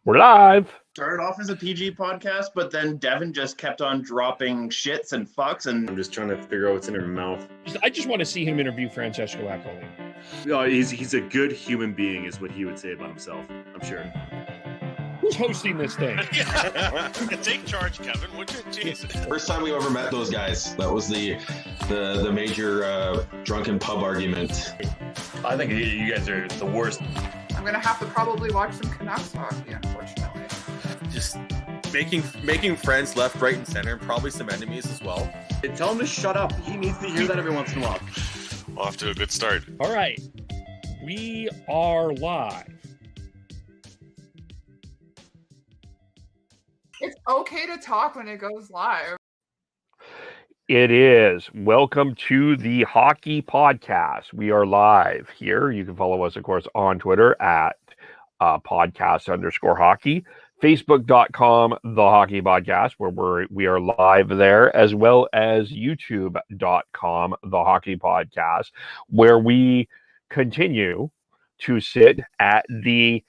We're live. Started off as a PG podcast, but then Devin just kept on dropping shits and fucks, and I'm just trying to figure out what's in her mouth. I just want to see him interview Francesco Accoli. No, he's a good human being, is what he would say about himself. I'm sure. Who's hosting this thing? Take charge, Kevin. Would you? Jesus. First time we ever met those guys. That was the major drunken pub argument. I think you guys are the worst. I'm gonna have to probably watch some Canucks hockey, unfortunately. Just making friends left, right, and center, and probably some enemies as well. Tell him to shut up. He needs to hear that every once in a while. Off to a good start. All right. We are live. It's okay to talk when it goes live. It is. Welcome to the Hockey Podcast. We are live here. You can follow us, of course, on Twitter at podcast_hockey. Facebook.com, The Hockey Podcast, where we are live there, as well as YouTube.com, The Hockey Podcast, where we continue to sit at the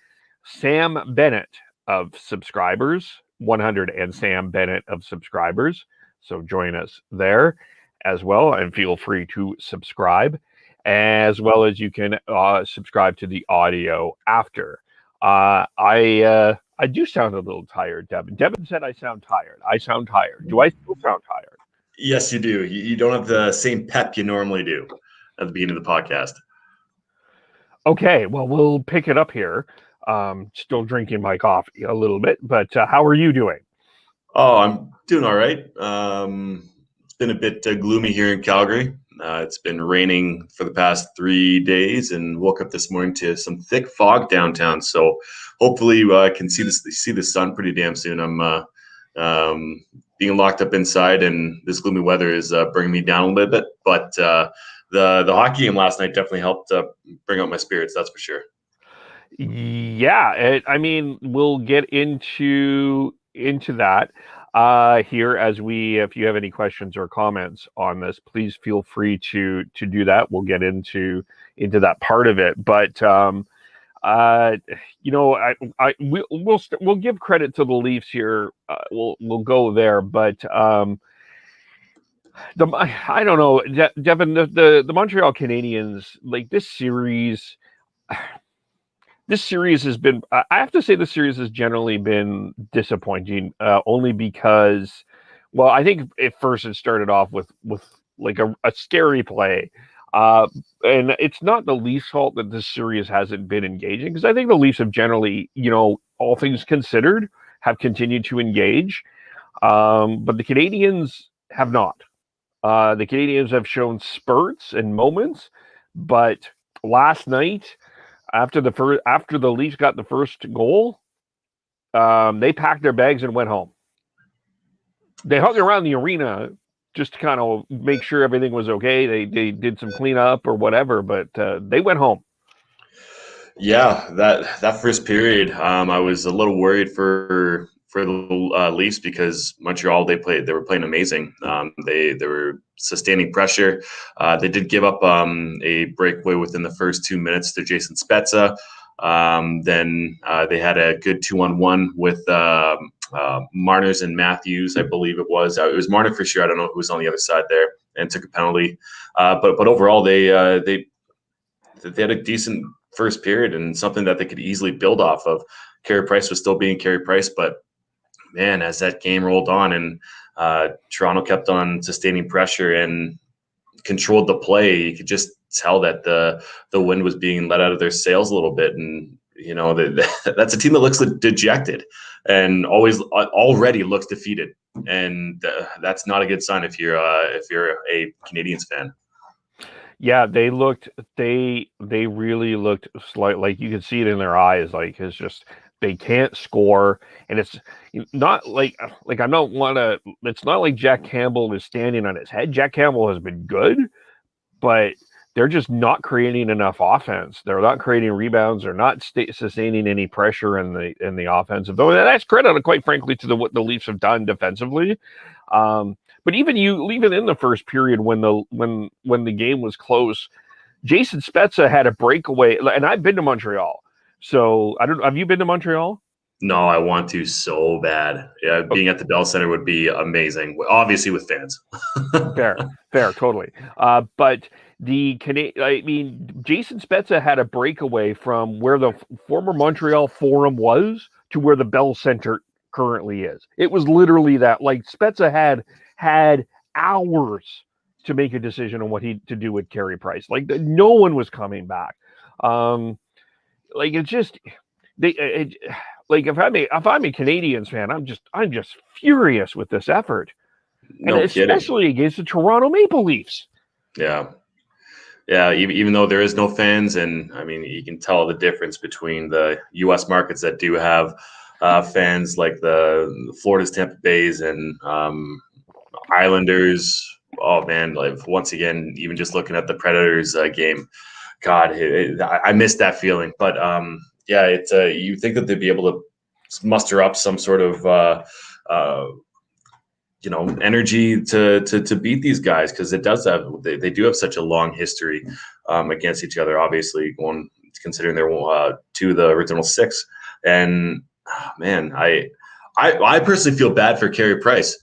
Sam Bennett of subscribers, 100 and Sam Bennett of subscribers. So join us there as well, and feel free to subscribe, as well as you can subscribe to the audio after. I do sound a little tired, Devin. Devin said I sound tired. I sound tired. Do I still sound tired? Yes, you do. You don't have the same pep you normally do at the beginning of the podcast. Okay, well, we'll pick it up here. Still drinking my coffee a little bit, but how are you doing? Oh, I'm doing all right. It's been a bit gloomy here in Calgary. It's been raining for the past 3 days, and woke up this morning to some thick fog downtown. So hopefully I can see the sun pretty damn soon. I'm being locked up inside, and this gloomy weather is bringing me down a little bit. But the hockey game last night definitely helped bring out my spirits. That's for sure. Yeah, I mean, we'll get into that here as if you have any questions or comments on this, please feel free to do that. We'll get into that part of it, but we'll give credit to the Leafs here. We'll go there, but I don't know, Devin, the Montreal Canadiens, like this series. This series has been, I have to say, this series has generally been disappointing, only because, well, I think at first it started off with like a scary play. And it's not the Leafs' fault that this series hasn't been engaging, because I think the Leafs have generally, all things considered, have continued to engage. But the Canadiens have not. The Canadiens have shown spurts and moments, but last night, after the Leafs got the first goal, they packed their bags and went home. They hung around the arena just to kind of make sure everything was okay. They did some cleanup or whatever, but they went home. Yeah, that first period, I was a little worried for the Leafs, because Montreal, they were playing amazing. They were sustaining pressure. They did give up a breakaway within the first 2 minutes to Jason Spezza. Then they had a good 2-on-1 with Marners and Matthews, I believe it was. It was Marner for sure. I don't know who was on the other side there, and took a penalty. But overall, they had a decent first period, and something that they could easily build off of. Carey Price was still being Carey Price, but man, as that game rolled on and Toronto kept on sustaining pressure and controlled the play, you could just tell that the wind was being let out of their sails a little bit. And that's a team that looks dejected and already looks defeated, and that's not a good sign if you're a Canadiens fan. Yeah, they really looked like you could see it in their eyes. Like, it's just, they can't score, and it's not like it's not like Jack Campbell is standing on his head. Jack Campbell has been good, but they're just not creating enough offense. They're not creating rebounds. They're not sustaining any pressure in the offensive. Though that's credit, quite frankly, to what the Leafs have done defensively. But even in the first period, when the game was close, Jason Spezza had a breakaway, and I've been to Montreal. So I don't. Have you been to Montreal? No, I want to so bad. Yeah, being at the Bell Center would be amazing. Obviously, with fans. Fair, totally. But I mean, Jason Spezza had a breakaway from where the former Montreal Forum was to where the Bell Center currently is. It was literally that. Like Spezza had hours to make a decision on what to do with Carey Price. Like no one was coming back. Like it's just like if I'm a Canadiens fan, I'm just furious with this effort. No And kidding. especially against the Toronto Maple Leafs. Yeah. Yeah, even though there is no fans, and I mean, you can tell the difference between the U.S. markets that do have fans, like the Florida's, Tampa Bays, and Islanders. Oh man, like once again, even just looking at the Predators game, God, I missed that feeling. But yeah, it's you think that they'd be able to muster up some sort of energy to beat these guys, because it does have they do have such a long history against each other. Obviously, going considering they're two of the original six, and man, I personally feel bad for Carey Price.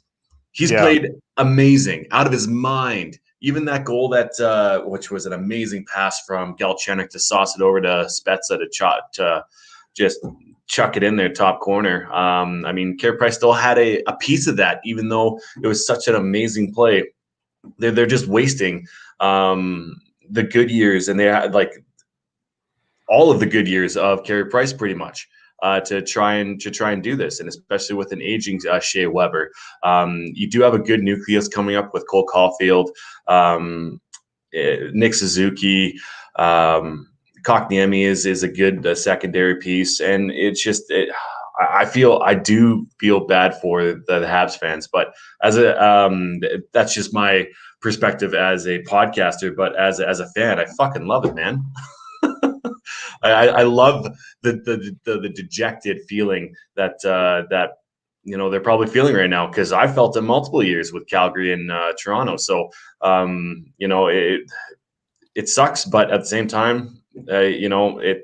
He's played amazing, out of his mind. Even that goal which was an amazing pass from Galchenyuk to sauce it over to Spezza to just chuck it in there top corner. I mean, Carey Price still had a piece of that, even though it was such an amazing play. They're just wasting the good years, and they had like all of the good years of Carey Price pretty much to try and do this, and especially with an aging Shea Weber. You do have a good nucleus coming up with Cole Caulfield, Nick Suzuki. Kotkaniemi is a good secondary piece, and it's just I do feel bad for the Habs fans, but as that's just my perspective as a podcaster. But as a fan, I fucking love it, man. I love the dejected feeling that they're probably feeling right now, because I felt it multiple years with Calgary and Toronto. So it sucks, but at the same time, the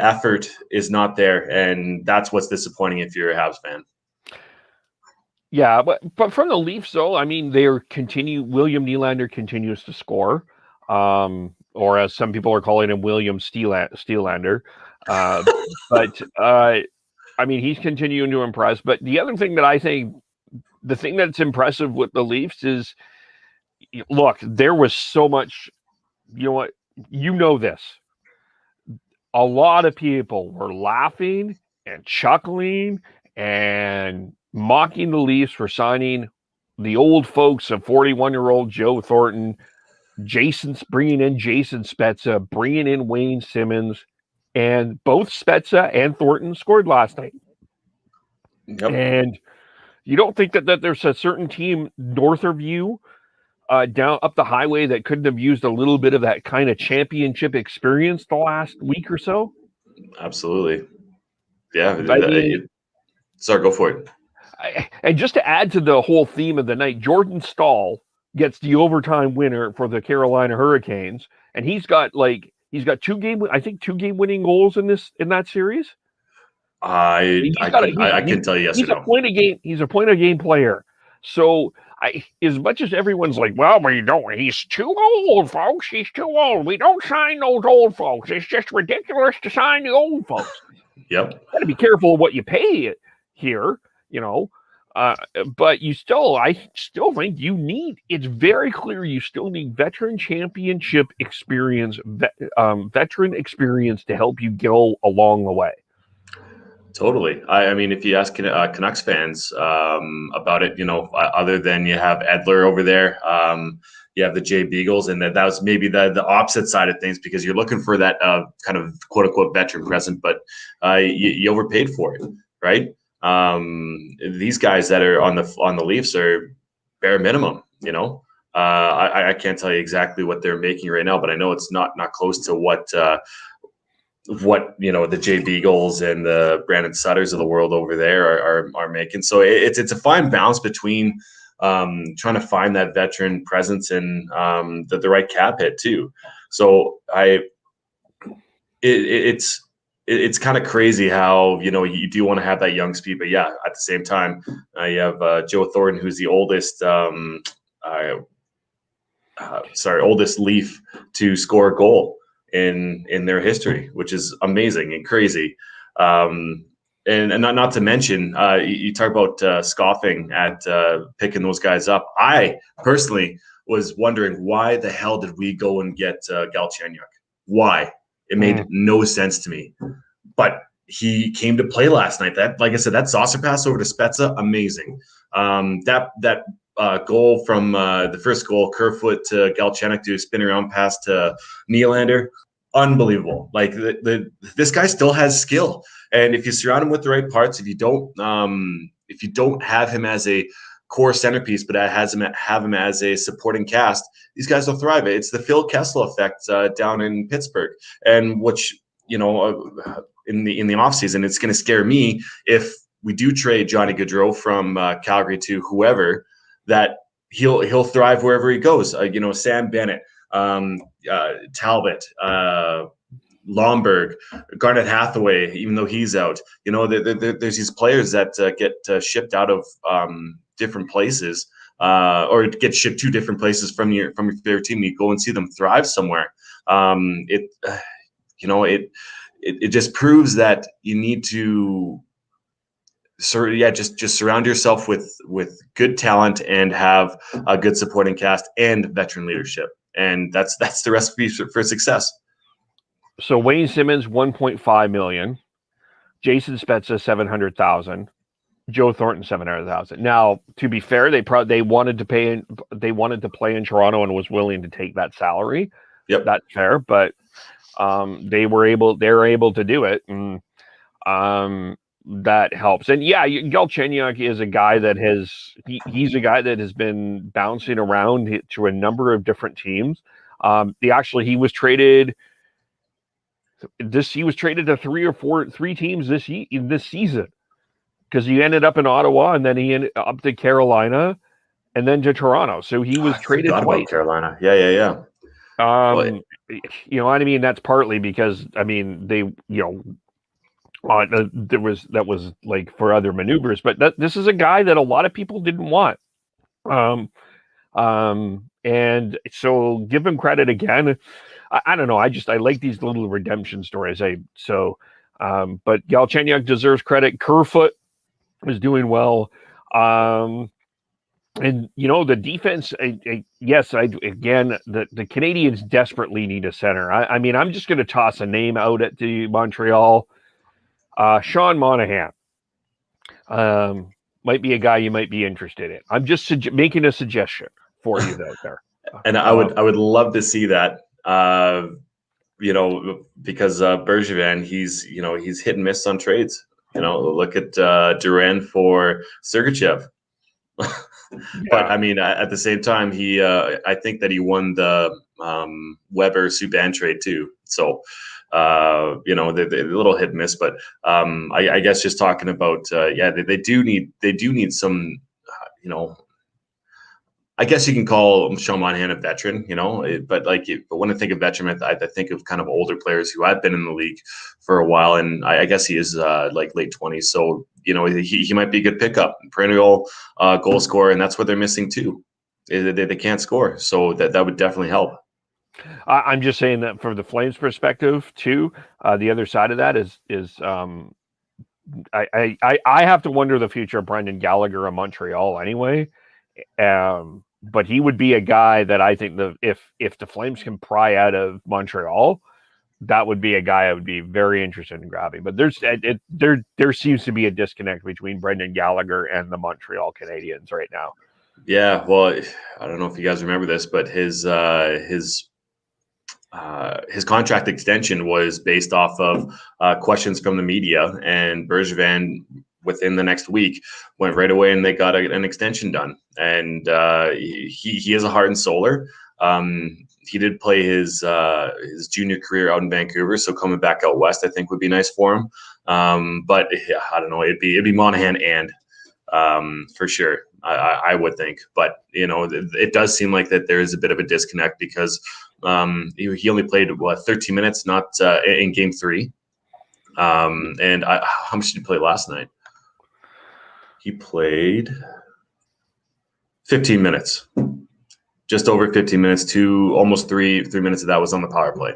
effort is not there, and that's what's disappointing if you're a Habs fan. Yeah, but from the Leafs, though, I mean, William Nylander continues to score, or as some people are calling him, William Steelander. But I mean, he's continuing to impress. But the other thing that I think, the thing that's impressive with the Leafs is, look, there was so much. You know what? You know this. A lot of people were laughing and chuckling and mocking the Leafs for signing the old folks of 41-year-old Joe Thornton, bringing in Jason Spezza, bringing in Wayne Simmons, and both Spezza and Thornton scored last night. Yep. And you don't think that there's a certain team north of you, down up the highway, that couldn't have used a little bit of that kind of championship experience the last week or so? Absolutely. Yeah. Sorry, go for it. And just to add to the whole theme of the night, Jordan Staal gets the overtime winner for the Carolina Hurricanes, and he's got two game winning goals in that series. I can tell you yes or no. He's a point of game player. So as much as everyone's like, well, he's too old, folks. He's too old. We don't sign those old folks. It's just ridiculous to sign the old folks. Yep. Got to be careful of what you pay here, but I still think it's very clear you still need veteran championship experience, veteran experience to help you go along the way. Totally. I mean, if you ask Canucks fans about it, other than you have Edler over there, you have the Jay Beagles, and that was maybe the opposite side of things, because you're looking for that kind of quote unquote veteran present, but you overpaid for it, right? These guys that are on the Leafs are bare minimum. I can't tell you exactly what they're making right now, but I know it's not close to what the Jay Beagles and the Brandon Sutters of the world over there are making. So it's a fine balance between trying to find that veteran presence and the right cap hit too. So it's it's kind of crazy how, you do want to have that young speed, but yeah, at the same time, you have Joe Thornton, who's the oldest, oldest Leaf to score a goal in their history, which is amazing and crazy. And not to mention, you talk about scoffing at picking those guys up. I personally was wondering, why the hell did we go and get Galchenyuk? Why? It made no sense to me. But he came to play last night. That, like I said, that saucer pass over to Spezza, amazing. That goal from the first goal, Kerfoot to Galchenyuk to spin around pass to Nylander, unbelievable. Like this guy still has skill, and if you surround him with the right parts, if you don't have him as a core centerpiece, but have him as a supporting cast, these guys will thrive. It's the Phil Kessel effect down in Pittsburgh, and which in the offseason, it's going to scare me if we do trade Johnny Gaudreau from Calgary to whoever, that he'll thrive wherever he goes. Sam Bennett, Talbot, Lomberg, Garnet Hathaway, even though he's out. There's these players that get shipped out of different places, or get shipped to different places from your favorite team. You go and see them thrive somewhere. It just proves that you need to just surround yourself with good talent and have a good supporting cast and veteran leadership, and that's the recipe for success. So Wayne Simmons, $1.5 million, Jason Spezza, $700,000, Joe Thornton, $700,000. Now, to be fair, they wanted to play in Toronto and was willing to take that salary. Yep, that's fair, but they're able to do it, and that helps. And yeah, Galchenyuk is a guy that he's a guy that has been bouncing around to a number of different teams. He was traded to three teams this season, because he ended up in Ottawa, and then he ended up to Carolina, and then to Toronto. So he was traded twice. Carolina. Yeah. What I mean? That's partly because, they, that was like for other maneuvers, but this is a guy that a lot of people didn't want. And so give him credit again. I don't know. I like these little redemption stories. But Galchenyuk deserves credit. Kerfoot is doing well. And the defense, yes, again, the Canadians desperately need a center. I'm just going to toss a name out at the Montreal. Sean Monahan might be a guy you might be interested in. I'm just making a suggestion for you out there. And I would love to see that. Because Bergevin, he's hit and miss on trades. Look at Duran for Sergachev. But at the same time, I think that he won the Weber Subban trade too. So they're a little hit and miss. But I guess just talking about they do need some I guess you can call Sean Monahan a veteran, but when I think of veteran, I think of kind of older players who have been in the league for a while, and I guess he is like late 20s. So he might be a good pickup, perennial goal scorer, and that's what they're missing too. They can't score, so that would definitely help. I'm just saying that from the Flames' perspective too. The other side of that is I have to wonder the future of Brendan Gallagher in Montreal anyway. But he would be a guy that I think if the Flames can pry out of Montreal, that would be a guy I would be very interested in grabbing. But there seems to be a disconnect between Brendan Gallagher and the Montreal Canadiens right now. Yeah, well, I don't know if you guys remember this, but his contract extension was based off of questions from the media, and Bergevin within the next week went right away and they got an extension done. And he is a heart and souler. He did play his junior career out in Vancouver, so coming back out west I think would be nice for him. But yeah, I don't know, it'd be Monahan and for sure. I would think, but it does seem like that there is a bit of a disconnect because he only played 13 minutes, not in Game 3. And how much did he play last night? He played 15 minutes, just over 15 minutes. Almost three minutes of that was on the power play.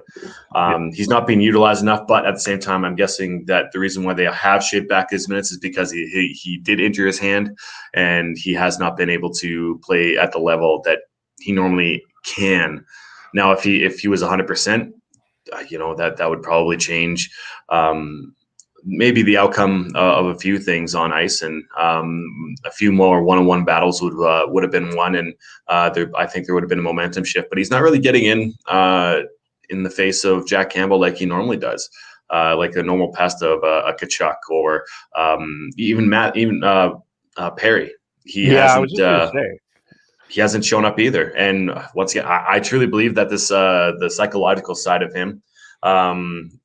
He's not being utilized enough, but at the same time, I'm guessing that the reason why they have shaved back his minutes is because he did injure his hand, and he has not been able to play at the level that he normally can. Now, if he was 100%, that would probably change maybe the outcome of a few things on ice, and a few more one-on-one battles would have been won, and I think there would have been a momentum shift. But he's not really getting in the face of Jack Campbell like he normally does, like a normal pest of a Kachuk or even Perry. I was just going to say. He hasn't shown up either. And once again, I truly believe that the psychological side of him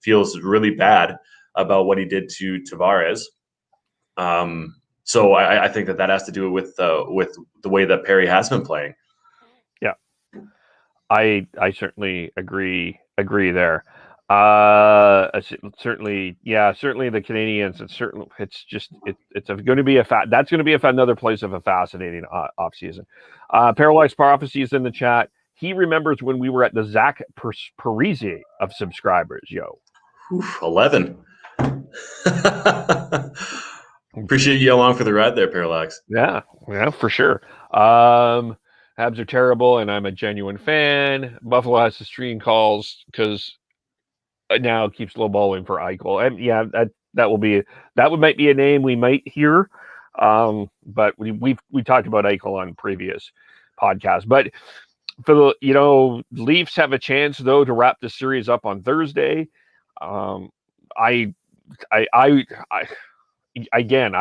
feels really bad about what he did to Tavares. So I think that has to do with the way that Perry has been playing. Yeah, I certainly agree there. Certainly the Canadians. It's going to be that's going to be another place of a fascinating off season. Paralyzed Prophecy is in the chat. He remembers when we were at the Zach Parisi of subscribers. Yo, 11. Appreciate you along for the ride there, Parallax. Yeah, for sure. Habs are terrible, and I'm a genuine fan. Buffalo has to screen calls because now it keeps lowballing for Eichel, and that might be a name we might hear. But we talked about Eichel on previous podcasts. But for the Leafs have a chance though to wrap the series up on Thursday. I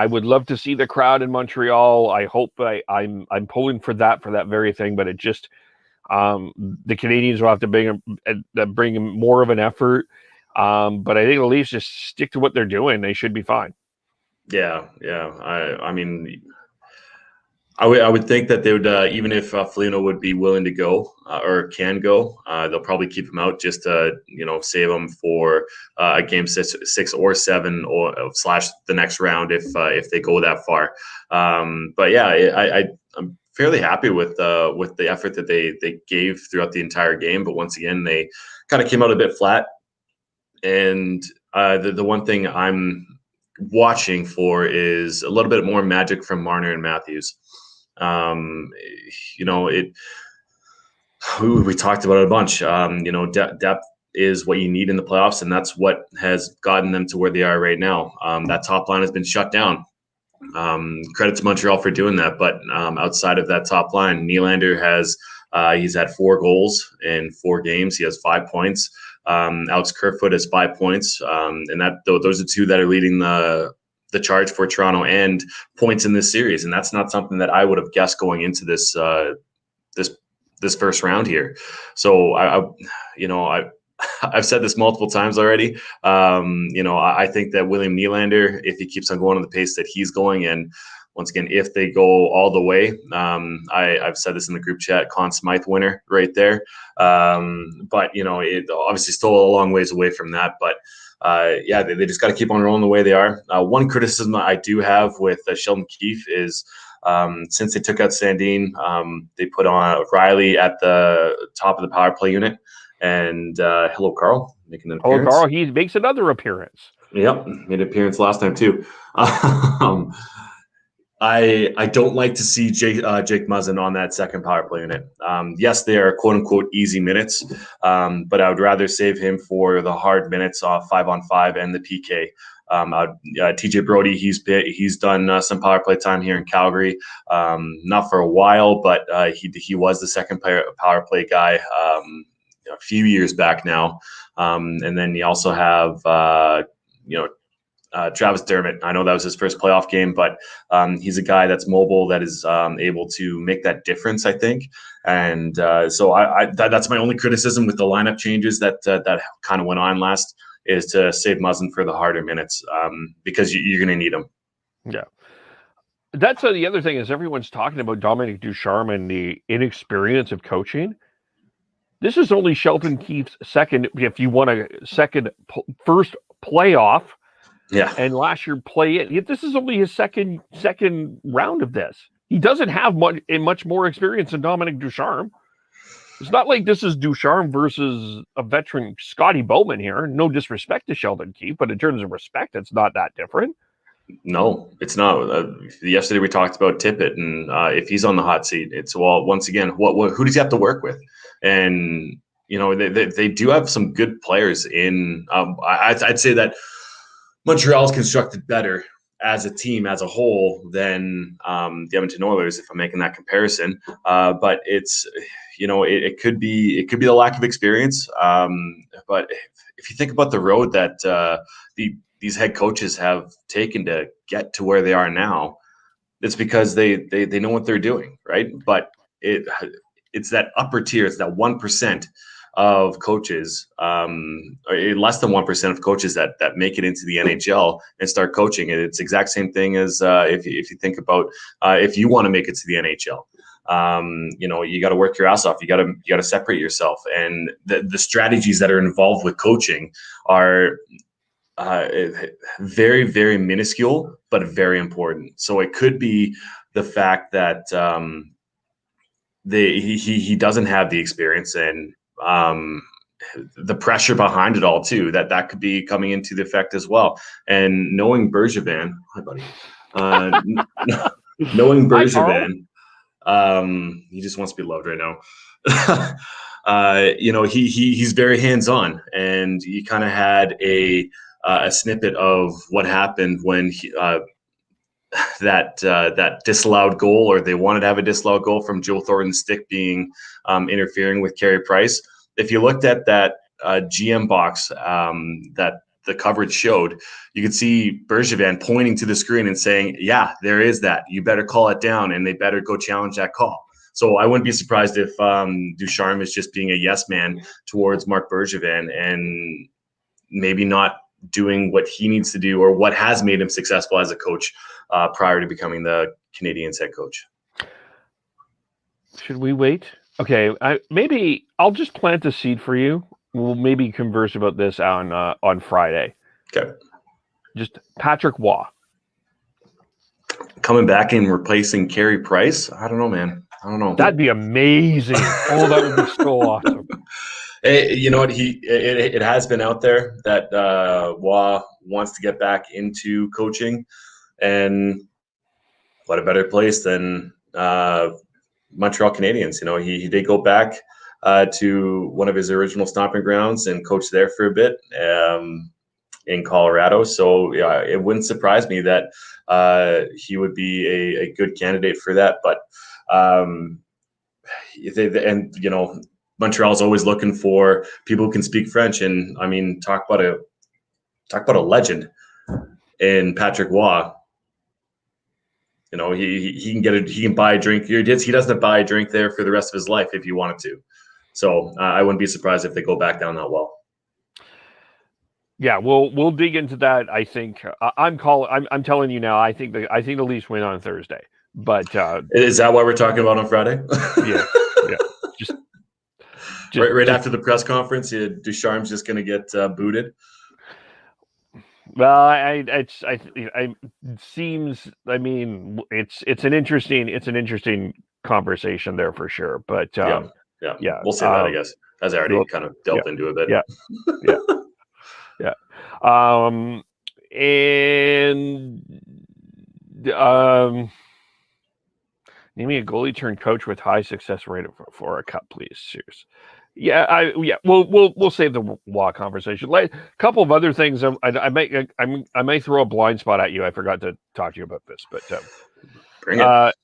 would love to see the crowd in Montreal. I hope I'm pulling for that very thing, but it just the Canadians will have to bring more of an effort. But I think the Leafs just stick to what they're doing. They should be fine. Yeah. I mean, I would think that they would, even if Foligno would be willing to go or can go, they'll probably keep him out just to save him for a game 6 or 7 or / the next round if they go that far. But yeah, I'm fairly happy with the effort that they gave throughout the entire game. But once again, they kind of came out a bit flat. And the one thing I'm watching for is a little bit more magic from Marner and Matthews. We talked about it a bunch. Depth is what you need in the playoffs, and that's what has gotten them to where they are right now. That top line has been shut down. Credit to Montreal for doing that, but outside of that top line, Nylander he's had 4 goals in 4 games. He has 5 points. Alex Kerfoot has 5 points, and those are 2 that are leading the charge for Toronto and points in this series, and that's not something that I would have guessed going into this first round here. So I've said this multiple times already. I think that William Nylander, if he keeps on going at the pace that he's going, and once again, if they go all the way, I've said this in the group chat, Conn Smythe winner right there. But it obviously still a long ways away from that. But they just got to keep on rolling the way they are. One criticism I do have with Sheldon Keefe is since they took out Sandin, they put on Riley at the top of the power play unit. And hello, Carl, making an appearance. Carl, he makes another appearance. Yep, made an appearance last time too. I don't like to see Jake Muzzin on that second power play unit. Yes, they are quote unquote easy minutes, but I would rather save him for the hard minutes off 5-on-5 and the PK. TJ Brody, he's done some power play time here in Calgary, not for a while, but he was the second power play guy a few years back now. And then you also have Travis Dermott. I know that was his first playoff game, but he's a guy that's mobile, that is able to make that difference, I think. And so that's my only criticism with the lineup changes that kind of went on last, is to save Muzzin for the harder minutes, because you're going to need him. Yeah. That's the other thing is everyone's talking about Dominic Ducharme and the inexperience of coaching. This is only Sheldon Keefe's second, if you want a first playoff Yeah. and last year play it. This is only his second round of this. He doesn't have much more experience than Dominic Ducharme. It's not like this is Ducharme versus a veteran Scotty Bowman here. No disrespect to Sheldon Keefe, but in terms of respect, it's not that different. No, it's not. Yesterday we talked about Tippett, and if he's on the hot seat, it's once again, who does he have to work with? And they do have some good players in. I'd say that Montreal's constructed better as a team, as a whole, than the Edmonton Oilers, if I'm making that comparison. But it's, it could be the lack of experience. But if you think about the road that these head coaches have taken to get to where they are now, it's because they know what they're doing, right? But it's that upper tier, it's that 1% of coaches, less than 1% of coaches that make it into the NHL and start coaching. It's the exact same thing as if you think about if you want to make it to the NHL. You got to work your ass off. You got to separate yourself, and the strategies that are involved with coaching are very, very minuscule, but very important. So it could be the fact that he doesn't have the experience and the pressure behind it all too. That could be coming into the effect as well. And knowing Bergevin, hi buddy, knowing Bergevin, he just wants to be loved right now. He's very hands-on, and he kind of had a snippet of what happened when that disallowed goal, or they wanted to have a disallowed goal from Joe Thornton's stick being interfering with Carey Price. If you looked at that GM box that the coverage showed, you could see Bergevin pointing to the screen and saying, yeah, there is that. You better call it down, and they better go challenge that call. So I wouldn't be surprised if Ducharme is just being a yes man towards Marc Bergevin and maybe not doing what he needs to do or what has made him successful as a coach prior to becoming the Canadiens head coach. Should we wait? Okay, maybe I'll just plant the seed for you. We'll maybe converse about this on Friday. Okay. Just Patrick Waugh. Coming back and replacing Carey Price? I don't know, man. I don't know. That'd be amazing. Oh, that would be so awesome. You know what? It has been out there that Waugh wants to get back into coaching, and what a better place than Montreal Canadiens. He did go back to one of his original stomping grounds and coach there for a bit in Colorado. So yeah, it wouldn't surprise me that he would be a good candidate for that. But Montreal's always looking for people who can speak French, and I mean, talk about a legend in Patrick Waugh. He can buy a drink. He doesn't buy a drink there for the rest of his life if he wanted to. So I wouldn't be surprised if they go back down that well. Yeah, we'll dig into that. I think I'm telling you now. I think the Leafs win on Thursday. But is that why we're talking about on Friday? Yeah. Just right after the press conference, Ducharme's just going to get booted. Well, it seems. I mean, it's an interesting conversation there for sure. But yeah, we'll say that, I guess, as I already kind of delved into a bit. Yeah. And name me a goalie turned coach with high success rate for a cup, please. Cheers. Yeah. We'll save the Waugh conversation. A couple of other things. I may throw a blind spot at you. I forgot to talk to you about this, but bring it.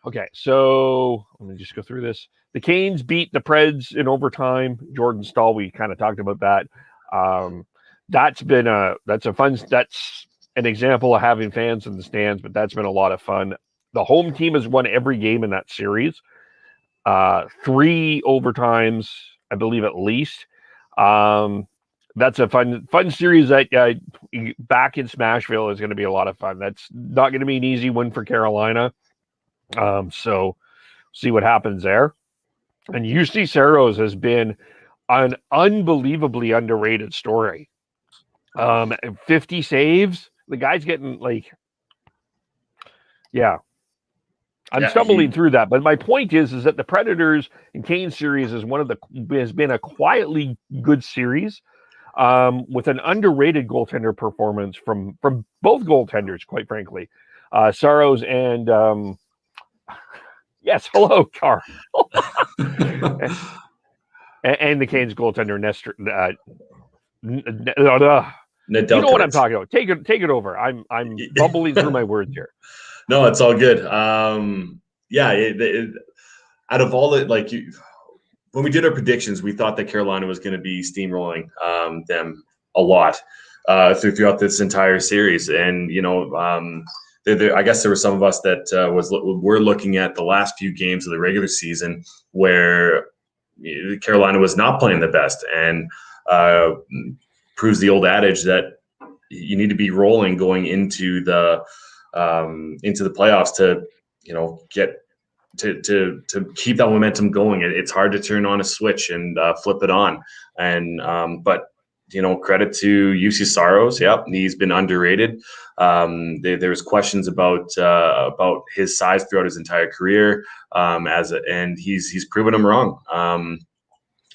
Okay. So let me just go through this. The Canes beat the Preds in overtime. Jordan Stahl, we kind of talked about that. That's an example of having fans in the stands, but that's been a lot of fun. The home team has won every game in that series. 3 overtimes, I believe, at least. That's a fun series that back in Smashville is going to be a lot of fun. That's not going to be an easy win for Carolina. So see what happens there. And UC Saros has been an unbelievably underrated story. 50 saves. The guy's getting yeah. I'm stumbling through that, but my point is that the Predators and Kane series is has been a quietly good series, with an underrated goaltender performance from both goaltenders, quite frankly, Saros and yes, hello, Carl, and the Canes goaltender Nestor. You know what I'm talking about. Take it over. I'm bumbling through my words here. No, it's all good. Out of all the when we did our predictions, we thought that Carolina was going to be steamrolling them a lot throughout this entire series, and I guess there were some of us that were looking at the last few games of the regular season where Carolina was not playing the best, and proves the old adage that you need to be rolling going into the playoffs to get to keep that momentum going. It's hard to turn on a switch and flip it on, and but credit to UC Saros. Yep, he's been underrated. There was questions about his size throughout his entire career, and he's proven them wrong.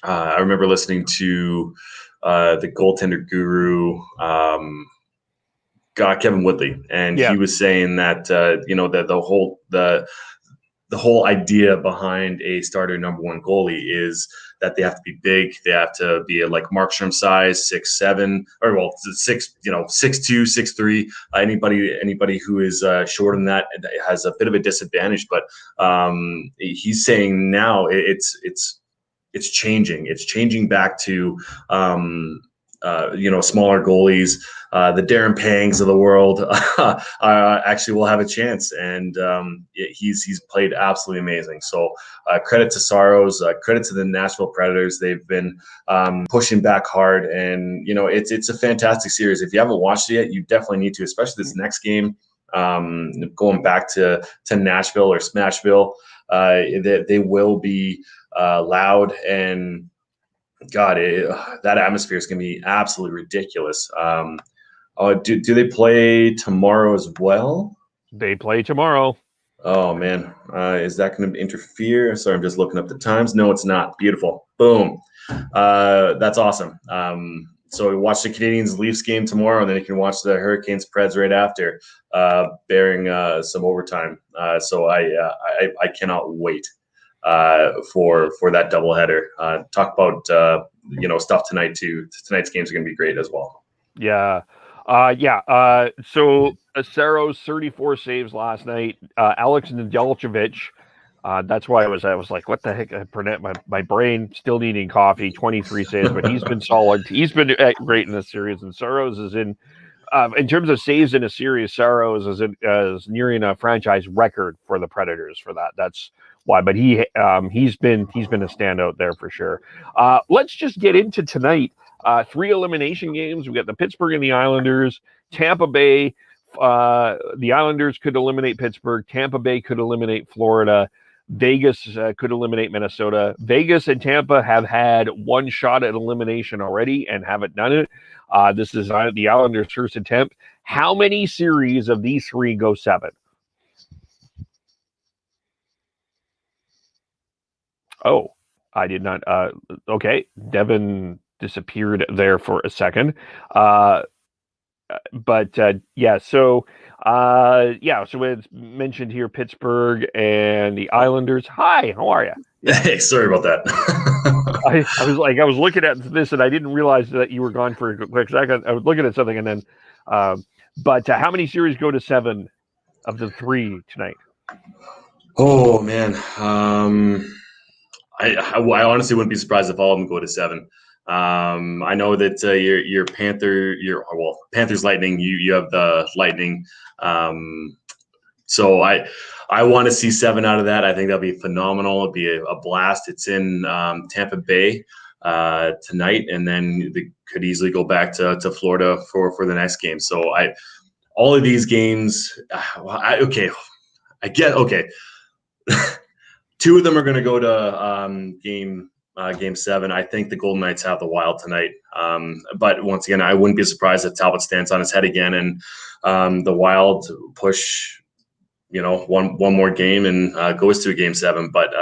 I remember listening to the goaltender guru, Kevin Woodley, and he was saying that the whole idea behind a starter number one goalie is that they have to be big. They have to be like Markstrom size, 6'7", or 6'2", 6'3". Anybody who is shorter than that has a bit of a disadvantage. But he's saying now it's changing. It's changing back to smaller goalies. The Darren Pangs of the world actually will have a chance, and he's played absolutely amazing. So credit to Saros, credit to the Nashville Predators. They've been pushing back hard, and it's a fantastic series. If you haven't watched it yet, you definitely need to, especially this next game. Going back to Nashville or Smashville, they will be loud, and God, that atmosphere is going to be absolutely ridiculous. Do they play tomorrow as well? They play tomorrow. Oh man, is that going to interfere? Sorry, I'm just looking up the times. No, it's not. Beautiful. Boom. That's awesome. So watch the Canadiens Leafs game tomorrow, and then you can watch the Hurricanes Preds right after, bearing some overtime. So I cannot wait for that doubleheader. Talk about stuff tonight too. Tonight's games are going to be great as well. Yeah. So Saros 34 saves last night. Alex Nedeljkovic. That's why I was like, what the heck? My brain still needing coffee. 23 saves, but he's been solid. He's been great in this series. And Saros is in terms of saves in a series. Saros is nearing a franchise record for the Predators for that. That's why. But he's been a standout there for sure. Let's just get into tonight. 3 elimination games. We got the Pittsburgh and the Islanders. Tampa Bay. The Islanders could eliminate Pittsburgh. Tampa Bay could eliminate Florida. Vegas could eliminate Minnesota. Vegas and Tampa have had one shot at elimination already and haven't done it. This is the Islanders' first attempt. How many series of these 3 go 7? Oh, I did not. Okay, Devin disappeared there for a second. So it's mentioned here Pittsburgh and the Islanders. Hi, how are you? Hey, sorry about that. I was looking at this and I didn't realize that you were gone for a quick second. I was looking at something and then, but how many series go to 7 of the 3 tonight? Oh man, I honestly wouldn't be surprised if all of them go to 7. I know that your Panthers Lightning. You have the Lightning. So I want to see 7 out of that. I think that'll be phenomenal. It'll be a blast. It's in Tampa Bay tonight, and then they could easily go back to Florida for the next game. So all of these games. Okay. 2 of them are going to go to game Game 7. I think the Golden Knights have the Wild tonight. But once again, I wouldn't be surprised if Talbot stands on his head again and the Wild push, one more game and goes to a Game 7. But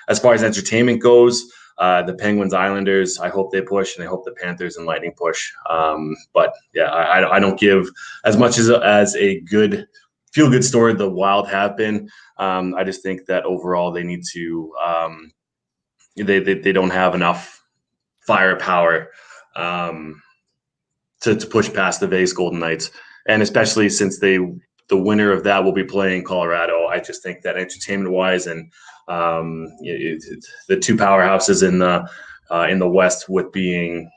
as far as entertainment goes, the Penguins, Islanders, I hope they push, and I hope the Panthers and Lightning push. But yeah, I don't give as much as a good feel-good story the Wild have been. I just think that overall they need to they don't have enough firepower to push past the Vegas Golden Knights, and especially since the winner of that will be playing Colorado. I just think that entertainment-wise and the two powerhouses in the West, with being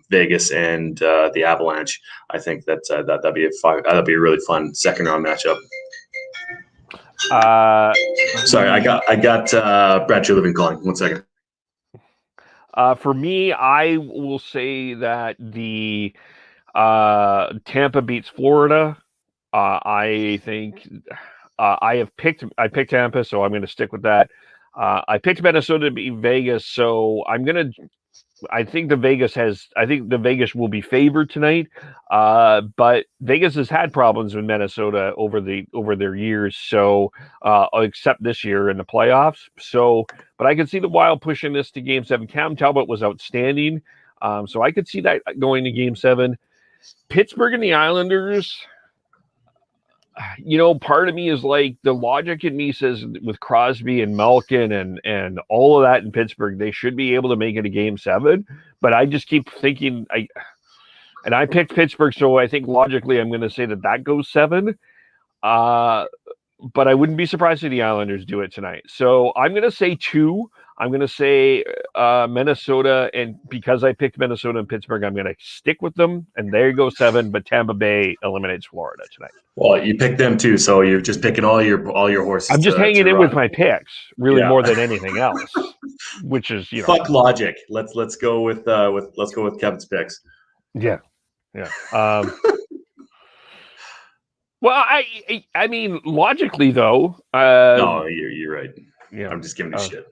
Vegas and the Avalanche, I think that'd be a really fun second round matchup. Sorry, I got Brad Treliving calling. 1 second. For me, I will say that the Tampa beats Florida. I think I picked Tampa, so I'm going to stick with that. I picked Minnesota to beat Vegas, so I think the Vegas will be favored tonight. But Vegas has had problems with Minnesota over their years, so except this year in the playoffs. So, but I could see the Wild pushing this to Game 7. Cam Talbot was outstanding, so I could see that going to Game 7. Pittsburgh and the Islanders. Part of me is like, the logic in me says with Crosby and Malkin and all of that in Pittsburgh, they should be able to make it a Game 7. But I just keep thinking, I picked Pittsburgh, so I think logically I'm going to say that goes 7. But I wouldn't be surprised if the Islanders do it tonight. So I'm going to say 2. I'm going to say Minnesota, and because I picked Minnesota and Pittsburgh, I'm going to stick with them, and there you go 7. But Tampa Bay eliminates Florida tonight. Well, you picked them too, so you're just picking all your horses. I'm just hanging in with my picks, really, more than anything else. Which is, fuck logic. Let's go with Kevin's picks. Yeah. Well, I mean, logically though. No, you're right. Yeah, I'm just giving you shit.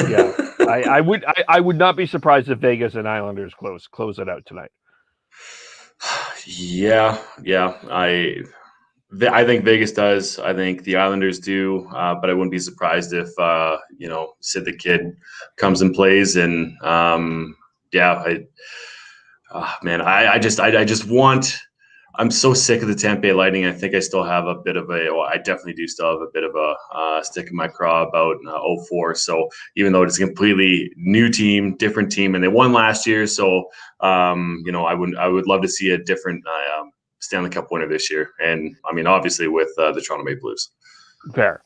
Yeah, I would not be surprised if Vegas and Islanders close it out tonight. Yeah. I think Vegas does. I think the Islanders do, but I wouldn't be surprised if Sid the Kid comes and plays. And I just want. I'm so sick of the Tampa Bay Lightning. I think I still have a bit of I definitely do still have a bit of a stick in my craw about 04. So even though it's a completely new team, different team, and they won last year, so I would love to see a different Stanley Cup winner this year. And I mean, obviously with the Toronto Maple Leafs. Fair.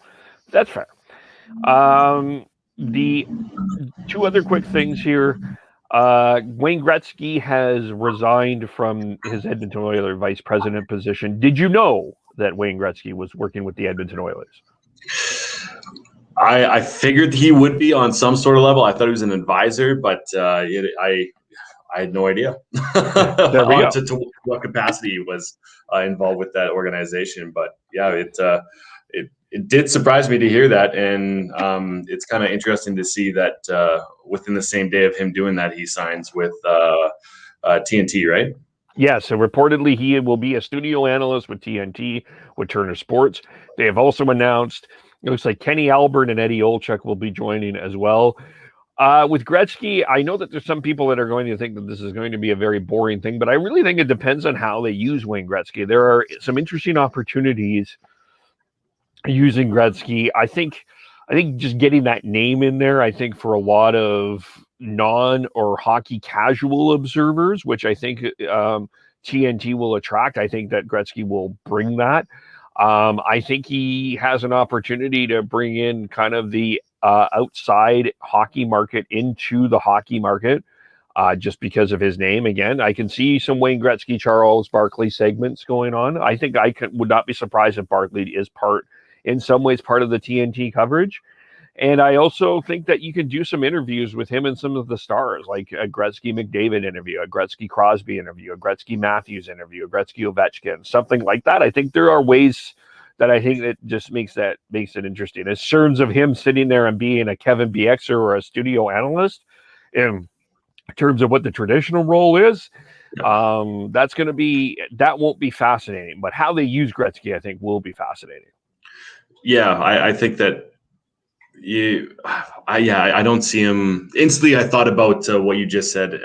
That's fair. The two other quick things here. Wayne Gretzky has resigned from his Edmonton Oilers vice president position. Did you know that Wayne Gretzky was working with the Edmonton Oilers? I figured he would be on some sort of level. I thought he was an advisor, but I had no idea There we go. to what capacity he was involved with that organization. But yeah, it did surprise me to hear that, and it's kind of interesting to see that within the same day of him doing that, he signs with TNT, right? Yeah, so reportedly he will be a studio analyst with TNT, with Turner Sports. They have also announced, it looks like Kenny Albert and Eddie Olczyk will be joining as well. With Gretzky, I know that there's some people that are going to think that this is going to be a very boring thing, but I really think it depends on how they use Wayne Gretzky. There are some interesting opportunities using Gretzky. I think just getting that name in there, I think for a lot of non or hockey casual observers, which I think TNT will attract, I think that Gretzky will bring that. I think he has an opportunity to bring in kind of the outside hockey market into the hockey market, just because of his name. Again, I can see some Wayne Gretzky, Charles Barkley segments going on. I think would not be surprised if Barkley is in some ways part of the TNT coverage. And I also think that you can do some interviews with him and some of the stars, like a Gretzky McDavid interview, a Gretzky Crosby interview, a Gretzky Matthews interview, a Gretzky Ovechkin, something like that. I think there are ways that I think that just makes it interesting. In terms of him sitting there and being a Kevin BXer or a studio analyst, in terms of what the traditional role is, that won't be fascinating. But how they use Gretzky, I think, will be fascinating. Yeah, I think that I don't see him instantly. I thought about what you just said,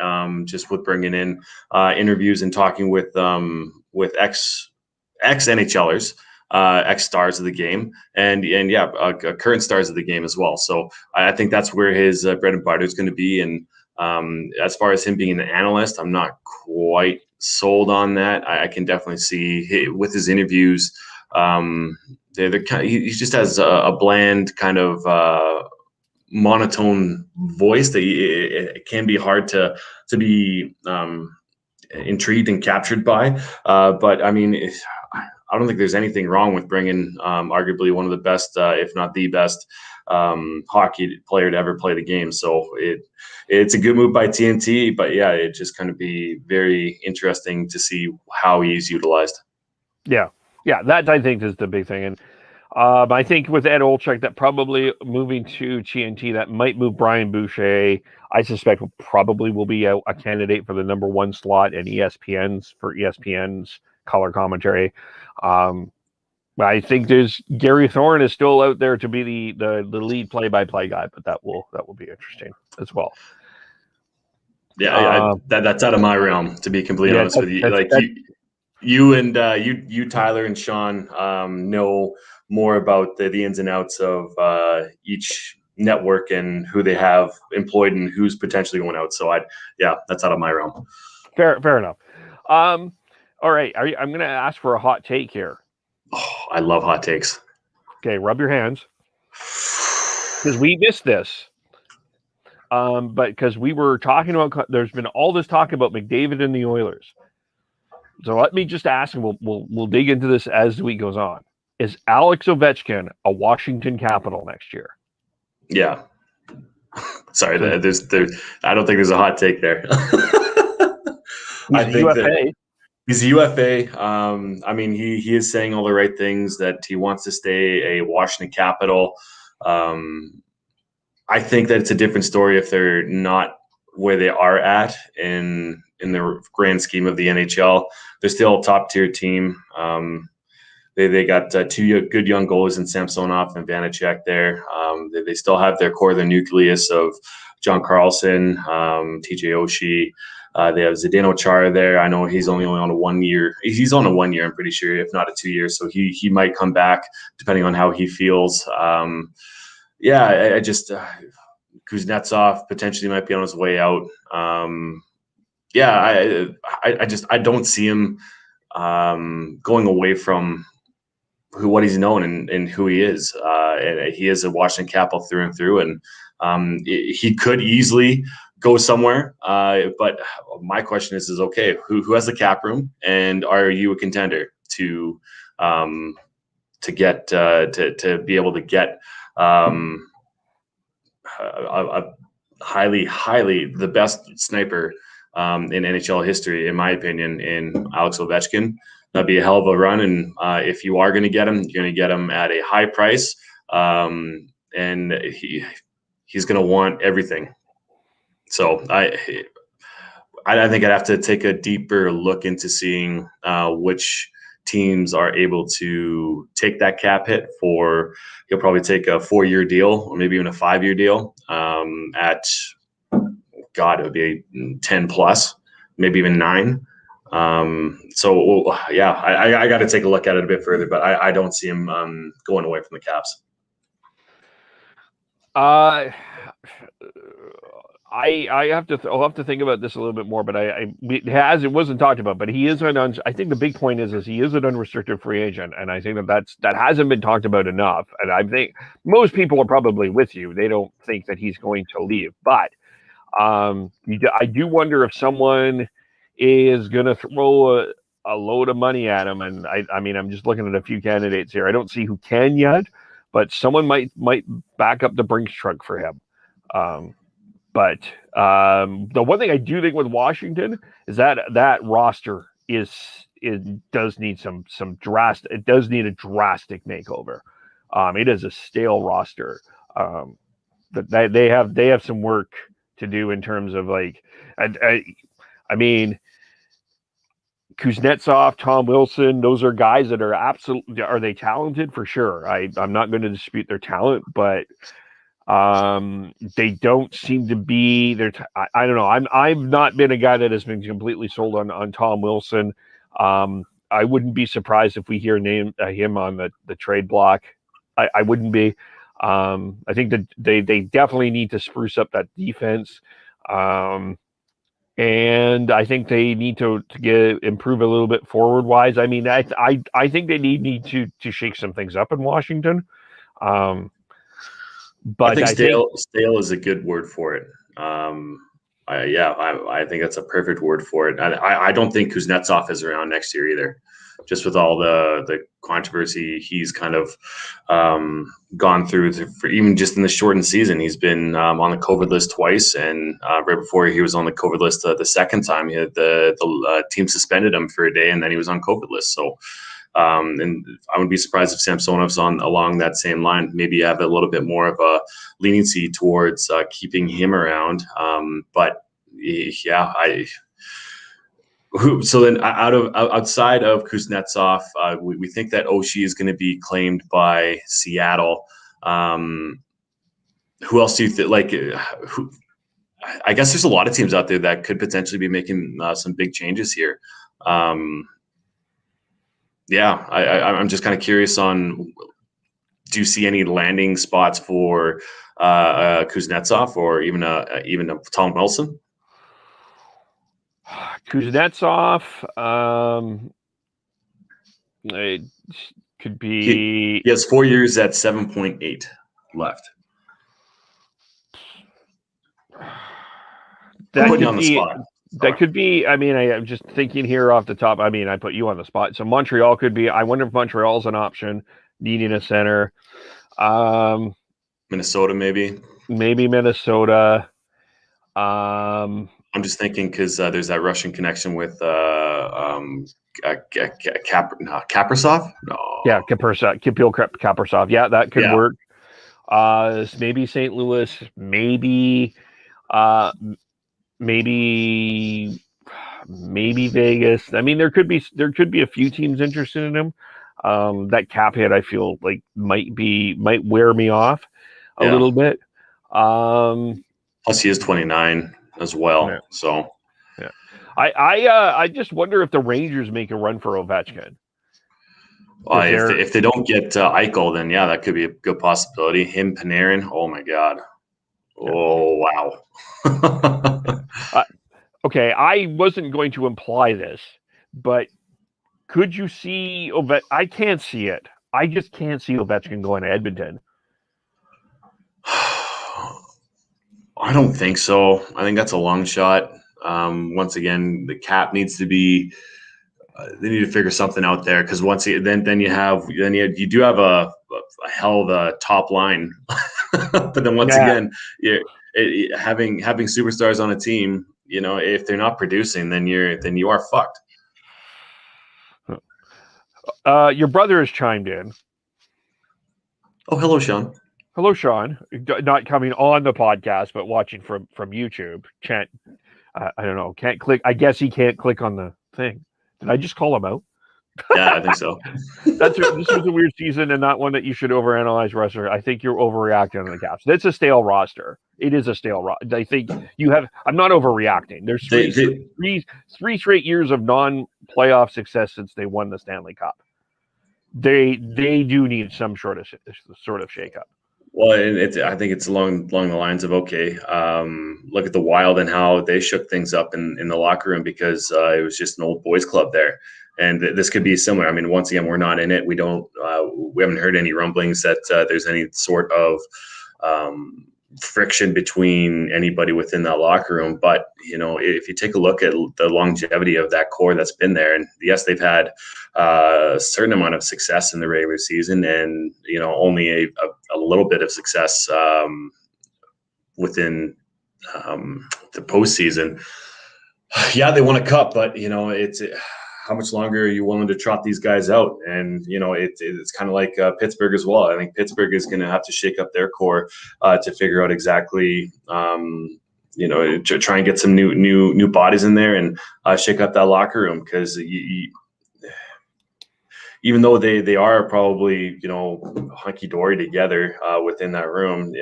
just with bringing in interviews and talking with ex NHLers, ex stars of the game, and current stars of the game as well. So I think that's where his bread and butter is going to be. And as far as him being an analyst, I'm not quite sold on that. I can definitely see with his interviews. He just has a bland kind of monotone voice that it can be hard to be intrigued and captured by. But I mean, I don't think there's anything wrong with bringing arguably one of the best, if not the best, hockey player to ever play the game. So it's a good move by TNT. But yeah, it just kind of be very interesting to see how he's utilized. Yeah, that I think is the big thing. And I think with Ed Olczyk, that probably moving to TNT, that might move Brian Boucher. I suspect probably will be a candidate for the number 1 slot in ESPN's color commentary. I think there's Gary Thorne is still out there to be the lead play-by-play guy, but that will be interesting as well. Yeah, that's out of my realm, to be completely honest with you. You, Tyler and Sean, know more about the ins and outs of each network and who they have employed and who's potentially going out. So that's out of my realm. Fair enough. All right, I'm going to ask for a hot take here. Oh, I love hot takes. Okay, rub your hands, because we missed this. But because we were talking about, there's been all this talk about McDavid and the Oilers. So let me just ask, and we'll dig into this as the week goes on. Is Alex Ovechkin a Washington Capital next year? Yeah. Sorry, I don't think there's a hot take there. I think UFA. that he's UFA. I mean, he is saying all the right things, that he wants to stay a Washington Capital. I think that it's a different story if they're not where they are at in the grand scheme of the NHL. They're still a top tier team. They got 2 good young goalies in Samsonov and Vanacek there. They still have their core, their nucleus of John Carlson, TJ Oshie. They have Zdeno Chara there. I know he's only on a 1 year. He's on a 1 year, I'm pretty sure, if not a 2 year. So he might come back depending on how he feels. I just Kuznetsov potentially might be on his way out. I don't see him going away from what he's known and who he is. And he is a Washington Capital through and through, and he could easily go somewhere. But my question is okay, who has the cap room, and are you a contender to get to be able to get a highly the best sniper in NHL history, in my opinion, in Alex Ovechkin? That'd be a hell of a run. And if you are going to get him, you're going to get him at a high price. And he's going to want everything. So I think I'd have to take a deeper look into seeing which teams are able to take that cap hit for. He'll probably take a 4-year deal or maybe even a 5-year deal at, God, it would be 10 plus, maybe even 9. I got to take a look at it a bit further, but I don't see him going away from the Caps. I'll have to think about this a little bit more, but it wasn't talked about, but he is I think the big point is he is an unrestricted free agent, and I think that hasn't been talked about enough. And I think most people are probably with you. They don't think that he's going to leave, but I do wonder if someone is going to throw a load of money at him. And I mean, I'm just looking at a few candidates here. I don't see who can yet, but someone might back up the Brinks truck for him. But the one thing I do think with Washington is that roster does need it does need a drastic makeover. It is a stale roster. But they have some work to do in terms of like, I mean, Kuznetsov, Tom Wilson, those are guys that are absolutely, are they talented? For sure. I'm not going to dispute their talent, but they don't seem to be there. I don't know. I've not been a guy that has been completely sold on Tom Wilson. I wouldn't be surprised if we hear him on the trade block. I wouldn't be. I think that they definitely need to spruce up that defense. And I think they need to improve a little bit forward wise. I mean, I think they need to shake some things up in Washington. But I think stale is a good word for it. I think that's a perfect word for it. I don't think Kuznetsov is around next year either, just with all the controversy he's kind of gone through for even just in the shortened season. He's been on the COVID list twice, and right before he was on the COVID list the second time, he had the team suspended him for a day, and then he was on COVID list. So, and I wouldn't be surprised if Samsonov's along that same line. Maybe you have a little bit more of a leniency towards keeping him around. But yeah, so then outside of Kuznetsov, we think that Oshie is going to be claimed by Seattle. Who else do you think? I guess there's a lot of teams out there that could potentially be making some big changes here. I'm just kind of curious on, do you see any landing spots for Kuznetsov or even a Tom Wilson? Kuznetsov, it could be. He has 4 years at 7.8 left. That Put could you on the be. spot. That could be. I mean, I'm just thinking here off the top. I mean, I put you on the spot. So Montreal could be. I wonder if Montreal's an option, needing a center. Minnesota, maybe. Maybe Minnesota. I'm just thinking because there's that Russian connection with Kaprasov. No. Yeah, Kirill Kaprizov. Yeah, that could work. Maybe St. Louis. Maybe Vegas. I mean, there could be a few teams interested in him. That cap hit, I feel like might wear me off a little bit. Plus, he is 29 as well. Yeah. So, yeah, I just wonder if the Rangers make a run for Ovechkin. If they don't get Eichel, then that could be a good possibility. Him, Panarin. Oh my God. Oh wow. Okay, I wasn't going to imply this, but could you see I can't see it. I just can't see Ovechkin going to Edmonton. I don't think so. I think that's a long shot. Once again, the cap needs to be. They need to figure something out there because once you do have a hell of a top line, but then once again, having superstars on a team, if they're not producing, then you are fucked. Your brother has chimed in. Oh, hello, Sean. Hello, Sean. Not coming on the podcast, but watching from YouTube. Can't. I don't know. Can't click. I guess he can't click on the thing. Did I just call him out? Yeah, I think so. This was a weird season and not one that you should overanalyze roster. I think you're overreacting on the Caps. That's a stale roster. It is a stale roster. I think you have. I'm not overreacting. There's three straight years of non-playoff success since they won the Stanley Cup. They do need some sort of shakeup. Well, I think it's along the lines of look at the Wild and how they shook things up in the locker room because it was just an old boys club there, and this could be similar. I mean, once again, we're not in it. We haven't heard any rumblings that there's any sort of friction between anybody within that locker room. But if you take a look at the longevity of that core that's been there, and yes, they've had a certain amount of success in the regular season, and only a little bit of success within the postseason. Yeah, they won a cup, but how much longer are you willing to trot these guys out? And, it's kind of like Pittsburgh as well. I think Pittsburgh is going to have to shake up their core to figure out exactly, to try and get some new bodies in there and shake up that locker room, because even though they are probably, hunky-dory together within that room,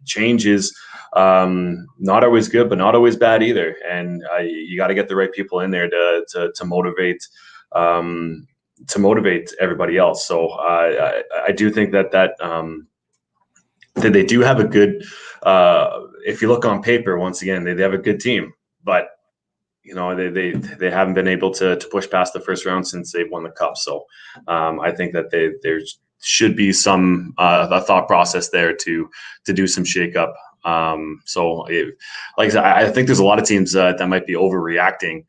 change is not always good, but not always bad either. And you got to get the right people in there to motivate everybody else. So I do think that they do have a good, if you look on paper, once again, they have a good team, but they haven't been able to push past the first round since they've won the cup. So I think that there should be some a thought process there to do some shakeup. Like I said, I think there's a lot of teams that might be overreacting.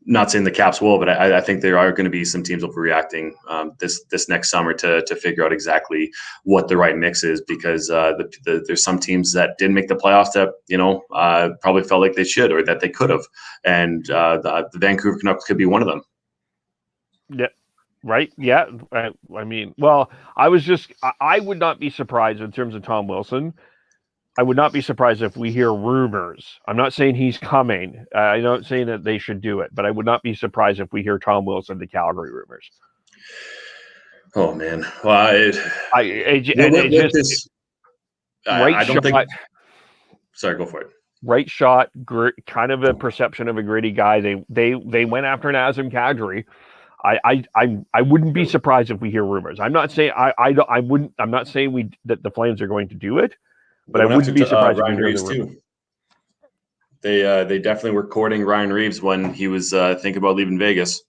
Not saying the Caps will, but I think there are going to be some teams overreacting this next summer to figure out exactly what the right mix is, because there's some teams that didn't make the playoffs that probably felt like they should or that they could have, and the Vancouver Canucks could be one of them. Yeah. Right. Yeah. I mean, well, I would not be surprised in terms of Tom Wilson. I would not be surprised if we hear rumors. I'm not saying he's coming. I'm not saying that they should do it, but I would not be surprised if we hear Tom Wilson to Calgary rumors. Oh man. Well, I don't think. Sorry, go for it. Right shot, kind of a perception of a gritty guy. They went after Nazem Kadri. I wouldn't be surprised if we hear rumors. I'm not saying I wouldn't. I'm not saying that the Flames are going to do it, but I wouldn't be surprised if we hear the rumors. They definitely were courting Ryan Reeves when he was thinking about leaving Vegas.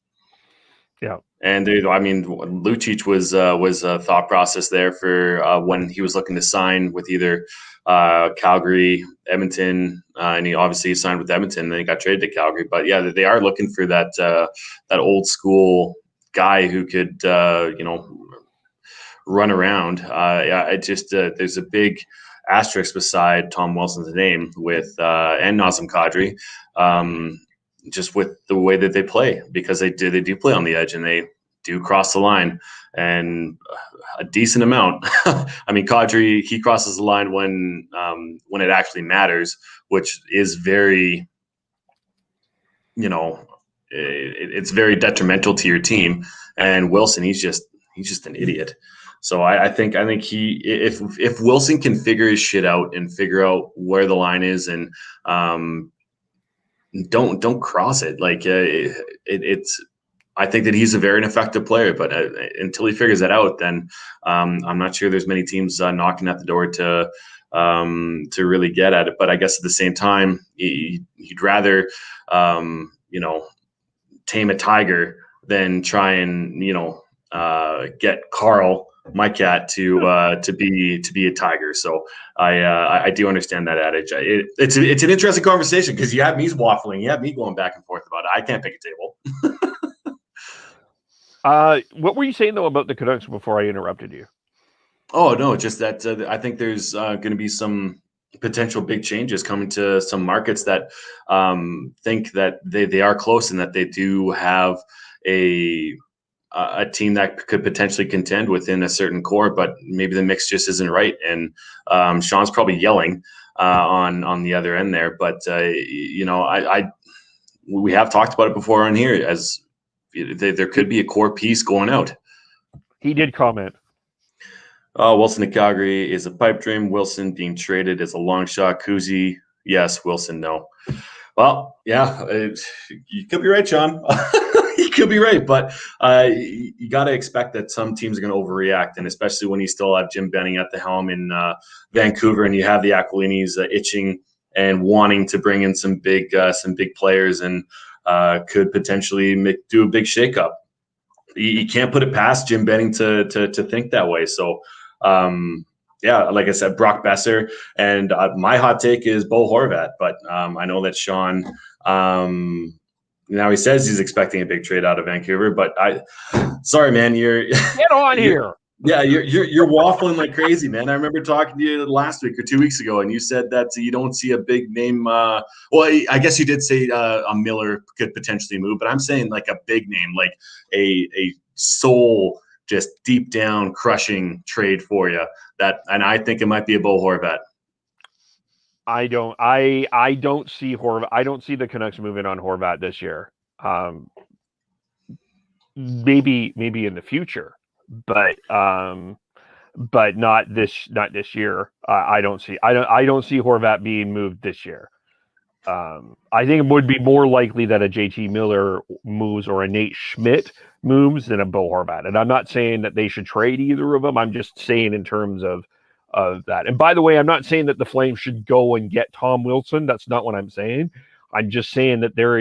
Yeah, and Lucic was a thought process there for when he was looking to sign with either Calgary, Edmonton, and he obviously signed with Edmonton. And then he got traded to Calgary. But yeah, they are looking for that old school guy who could run around. There's a big asterisk beside Tom Wilson's name with and Nazem Kadri, just with the way that they play, because they do play on the edge and they do cross the line, and a decent amount. I mean, Kadri, he crosses the line when it actually matters, which is very, it's very detrimental to your team. And Wilson, he's just an idiot. So I think if Wilson can figure his shit out and figure out where the line is, and don't cross it, like it's. I think that he's a very effective player, but until he figures that out, then I'm not sure there's many teams knocking at the door to really get at it. But I guess at the same time, he'd rather tame a tiger than try and get Carl, my cat, to be a tiger. So I do understand that adage. It's an interesting conversation, because you have me waffling, you have me going back and forth about it. I can't pick a table. What were you saying though about the Canucks before I interrupted you? Oh no, just that I think there's going to be some potential big changes coming to some markets that think that they are close and that they do have a team that could potentially contend within a certain core, but maybe the mix just isn't right. And Sean's probably yelling on the other end there, but we have talked about it before on here, as there could be a core piece going out. He did comment. Wilson to Calgary is a pipe dream. Wilson being traded is a long shot. Kuzi, yes. Wilson, no. Well, yeah, you could be right, Sean. You could be right, but you got to expect that some teams are going to overreact, and especially when you still have Jim Benning at the helm in Vancouver, and you have the Aquilinis itching and wanting to bring in some big players, and could potentially do a big shakeup. You can't put it past Jim Benning to think that way. So, like I said, Brock Besser, and my hot take is Bo Horvat. But I know that Sean, now he says he's expecting a big trade out of Vancouver. But sorry, man, get on here. Yeah, you're waffling like crazy, man. I remember talking to you last week or 2 weeks ago, and you said that you don't see a big name. Well, I guess you did say a Miller could potentially move, but I'm saying like a big name, like a soul, just deep down crushing trade for you. And I think it might be a Bo Horvat. I don't see Horvat. I don't see the Canucks moving on Horvat this year. Maybe in the future, but not this year. I don't see Horvat being moved this year. I think it would be more likely that a JT Miller moves or a Nate Schmidt moves than a Bo Horvat. And I'm not saying that they should trade either of them. I'm just saying in terms of that. And by the way, I'm not saying that the Flames should go and get Tom Wilson. That's not what I'm saying. I'm just saying that there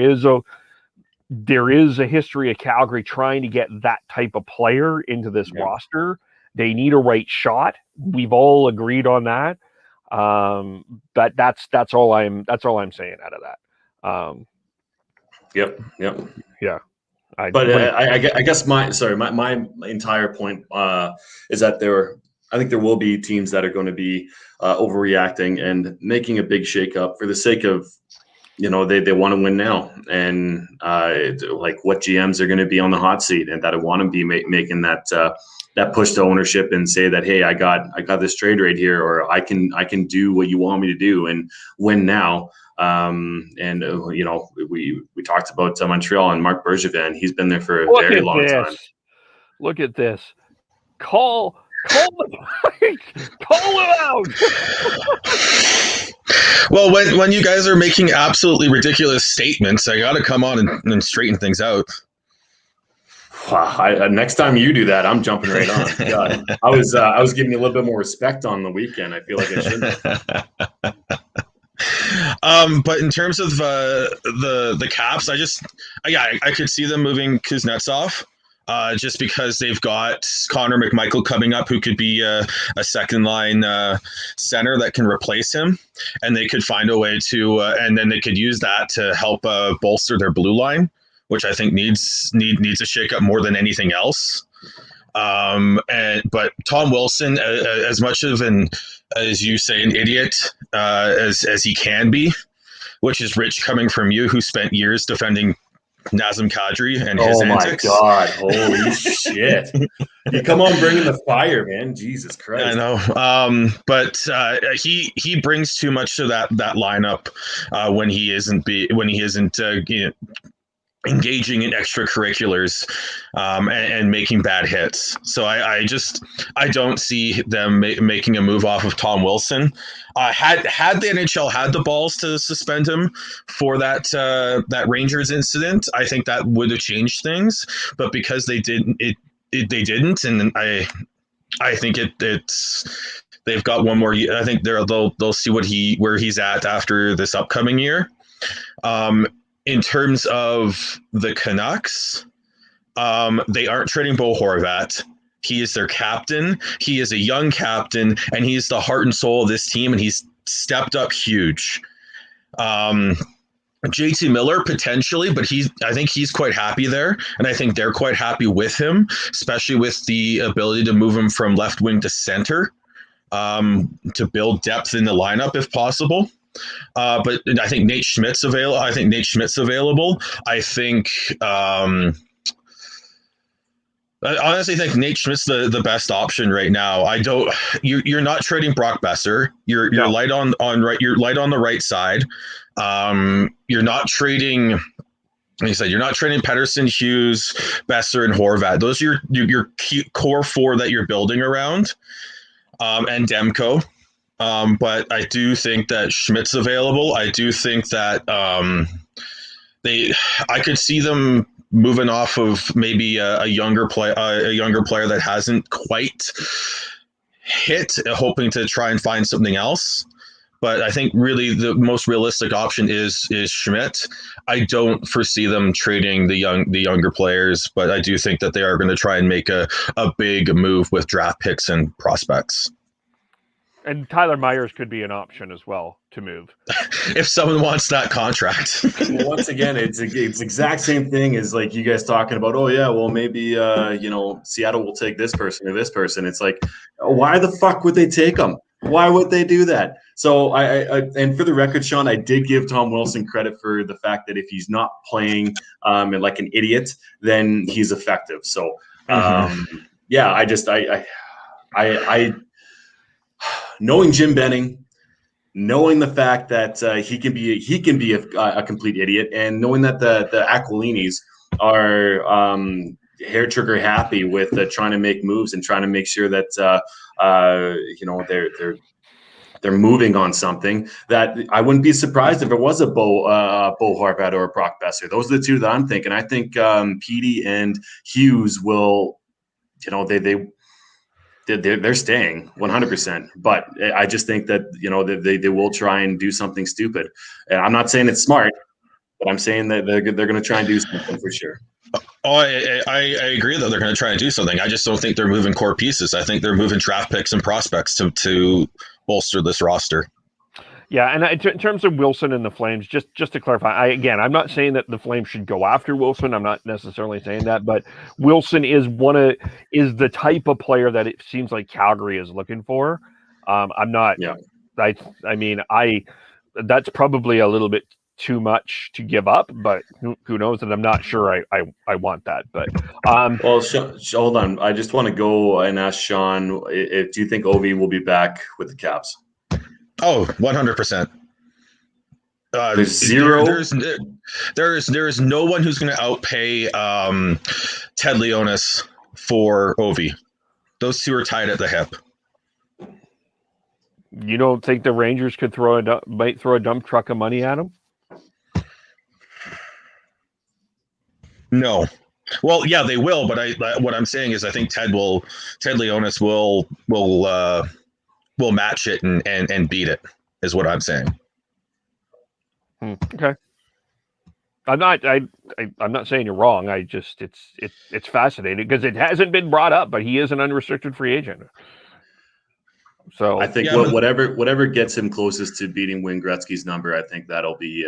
is a history of Calgary trying to get that type of player into this roster. They need a right shot. We've all agreed on that. But that's all I'm saying out of that. Yep. Yeah. I guess my entire point is that I think there will be teams that are going to be overreacting and making a big shakeup for the sake of, they want to win now, and like what GMs are going to be on the hot seat and that I want to be making that push to ownership and say that, hey, I got this trade right here, or I can do what you want me to do and win now. We talked about Montreal and Marc Bergevin. He's been there for a very long time. Look at this. Call it out. Well, when you guys are making absolutely ridiculous statements, I got to come on and straighten things out. Wow, next time you do that, I'm jumping right on. God, I was giving you a little bit more respect on the weekend. I feel like I shouldn't. But in terms of the Caps, I could see them moving Kuznetsov. Just because they've got Connor McMichael coming up, who could be a second line center that can replace him, and they could find a way to, and then they could use that to help bolster their blue line, which I think needs a shakeup more than anything else. But Tom Wilson, as much of as you say, an idiot as he can be, which is rich coming from you, who spent years defending Nazem Kadri and his antics. Oh my God! Holy shit! You come on, bringing the fire, man! Jesus Christ! I know, but he brings too much to that lineup when he isn't engaging in extracurriculars and making bad hits. So I don't see them making a move off of Tom Wilson. Had the NHL had the balls to suspend him for that Rangers incident, I think that would have changed things. But because they didn't, they didn't, and I think it's they've got one more year. I think they'll see where he's at after this upcoming year. In terms of the Canucks, they aren't trading Bo Horvat. He is their captain. He is a young captain, and he's the heart and soul of this team, and he's stepped up huge. JT Miller, potentially, but I think he's quite happy there, and I think they're quite happy with him, especially with the ability to move him from left wing to center, to build depth in the lineup if possible. But I think Nate Schmidt's available. I think I honestly think Nate Schmidt's the best option right now. You're not trading Brock Besser. You're light on right. You're light on the right side. You're not trading. Like you said, you're not trading Pettersson, Hughes, Besser, and Horvat. Those are your key core four that you're building around, and Demko. But I do think that Schmidt's available. I do think that I could see them moving off of maybe a younger player that hasn't quite hit, hoping to try and find something else. But I think really the most realistic option is Schmidt. I don't foresee them trading the younger players, but I do think that they are going to try and make a big move with draft picks and prospects. And Tyler Myers could be an option as well to move. If someone wants that contract. Well, once again, it's exact same thing as like you guys talking about. Oh yeah, well maybe Seattle will take this person or this person. It's like, why the fuck would they take them? Why would they do that? So I and for the record, Sean, I did give Tom Wilson credit for the fact that if he's not playing and like an idiot, then he's effective. So yeah, I knowing Jim Benning, knowing the fact that he can be a complete idiot, and knowing that the Aquilinis are hair trigger happy with trying to make moves and trying to make sure that they're moving on something, that I wouldn't be surprised if it was a Bo Horvat or a Brock Besser. Those are the two that I'm thinking. I think Petey and Hughes will, they're staying 100%, but I just think that they will try and do something stupid. And I'm not saying it's smart, but I'm saying that they're going to try and do something for sure. Oh, I agree that they're going to try and do something. I just don't think they're moving core pieces. I think they're moving draft picks and prospects to bolster this roster. Yeah, and in terms of Wilson and the Flames, just to clarify, I'm not saying that the Flames should go after Wilson. I'm not necessarily saying that, but Wilson is the type of player that it seems like Calgary is looking for. I'm not. Yeah. That's probably a little bit too much to give up, but who knows? And I'm not sure I want that. But well, hold on. I just want to go and ask Sean, do you think Ovi will be back with the Caps? Oh, 100%. There's zero. There's no one who's going to outpay Ted Leonis for Ovi. Those two are tied at the hip. You don't think the Rangers could might throw a dump truck of money at him? No. Well, yeah, they will, but what I'm saying is I think Ted Leonis will match it and beat it, is what I'm saying. Okay. I'm not saying you're wrong. I just it's fascinating because it hasn't been brought up, but he is an unrestricted free agent. So I think whatever gets him closest to beating Wayne Gretzky's number, I think that'll be.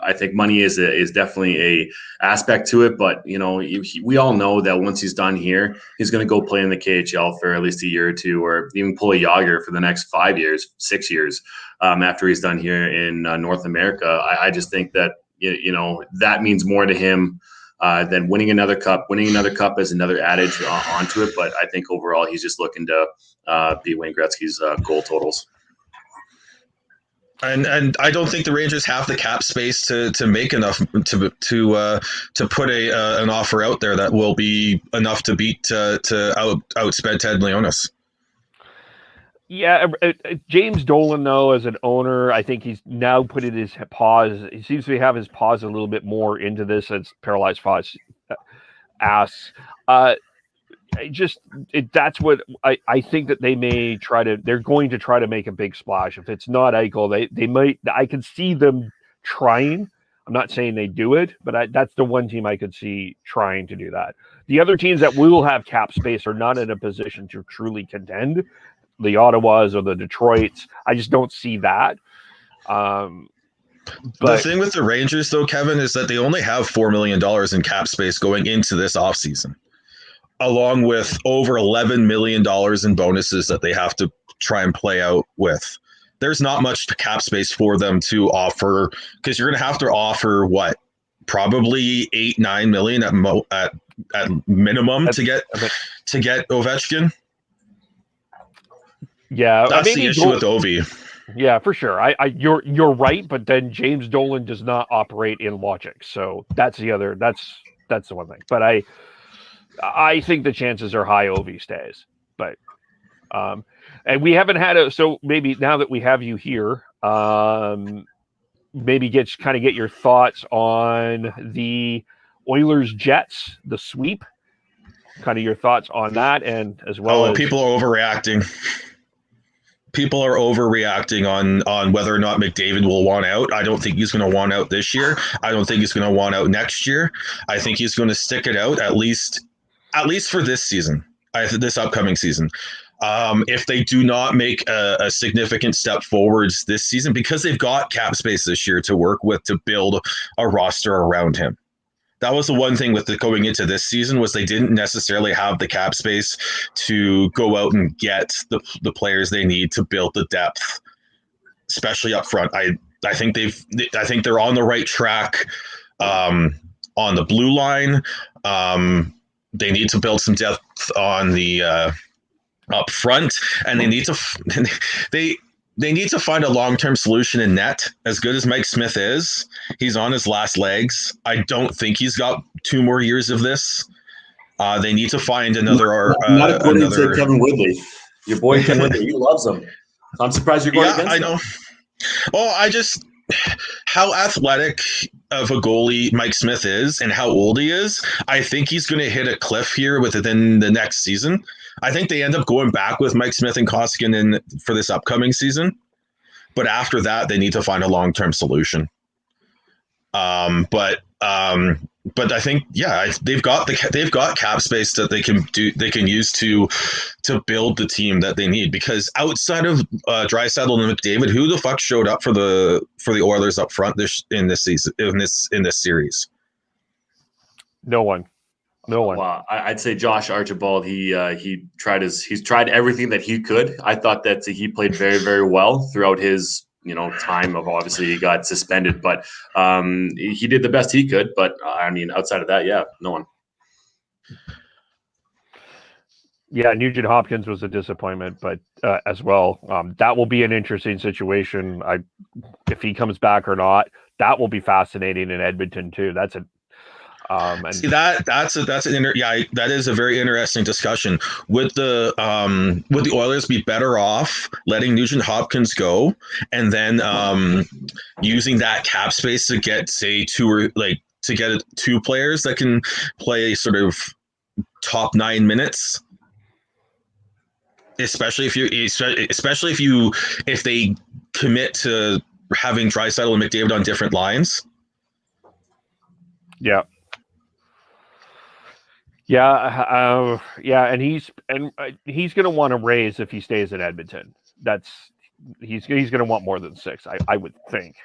I think money is definitely a aspect to it, but we all know that once he's done here, he's going to go play in the KHL for at least a year or two, or even pull a Yager for the next 5 years, 6 years after he's done here in North America. I just think that that means more to him than winning another cup. Winning another cup is another adage onto it, but I think overall he's just looking to beat Wayne Gretzky's goal totals. And I don't think the Rangers have the cap space to make enough to put an offer out there that will be enough to beat to outspend Ted Leonis. Yeah, James Dolan, though, as an owner, I think he's now put it his paws. He seems to have his paws a little bit more into this, as Paralyzed Fox asks. That's what I think that they may try to. They're going to try to make a big splash. If it's not Eichel, they might. I can see them trying. I'm not saying they do it, but that's the one team I could see trying to do that. The other teams that will have cap space are not in a position to truly contend. The Ottawas or the Detroits, I just don't see that. The thing with the Rangers, though, Kevin, is that they only have $4 million in cap space going into this offseason, along with over $11 million in bonuses that they have to try and play out with. There's not much cap space for them to offer, because you're going to have to offer probably $8-9 million at minimum to get Ovechkin. Yeah, that's the issue with Ovi. Yeah, for sure. You're right, but then James Dolan does not operate in logic, so that's the one thing. But I think the chances are high Ovi stays, but and we haven't had so maybe now that we have you here, maybe get your thoughts on the Oilers Jets, the sweep, kind of your thoughts on that, and as well as people are overreacting. People are overreacting on whether or not McDavid will want out. I don't think he's going to want out this year. I don't think he's going to want out next year. I think he's going to stick it out at least for this season, this upcoming season. If they do not make a significant step forwards this season, because they've got cap space this year to work with to build a roster around him. That was the one thing with the going into this season was they didn't necessarily have the cap space to go out and get the players they need to build the depth, especially up front. I think they're on the right track on the blue line. They need to build some depth on the up front, and they need to find a long-term solution in net. As good as Mike Smith is, he's on his last legs. I don't think he's got 2 more years of this. They need to find another. Not according to Kevin Woodley. Your boy Kevin Woodley, he loves him. I'm surprised you're going against him. I know. Well, how athletic of a goalie Mike Smith is and how old he is, I think he's going to hit a cliff here within the next season. I think they end up going back with Mike Smith and Koskinen for this upcoming season. But after that, they need to find a long-term solution. But I think, they've got cap space that they can use to build the team that they need, because outside of Draisaitl and McDavid, who the fuck showed up for the Oilers up front in this series? No one. Well, I'd say Josh Archibald. He's tried everything that he could. I thought that he played very, very well throughout his time of, obviously he got suspended, but he did the best he could. But I mean, outside of that, no one. Yeah, Nugent Hopkins was a disappointment, but as well, that will be an interesting situation. If he comes back or not, that will be fascinating in Edmonton too. That's a See, that is a very interesting discussion. Would the Oilers be better off letting Nugent Hopkins go and then using that cap space to get, say, two players that can play sort of top 9 minutes, especially if they commit to having Draisaitl and McDavid on different lines? Yeah. Yeah, and he's going to want to raise if he stays in Edmonton. He's going to want more than 6, I would think.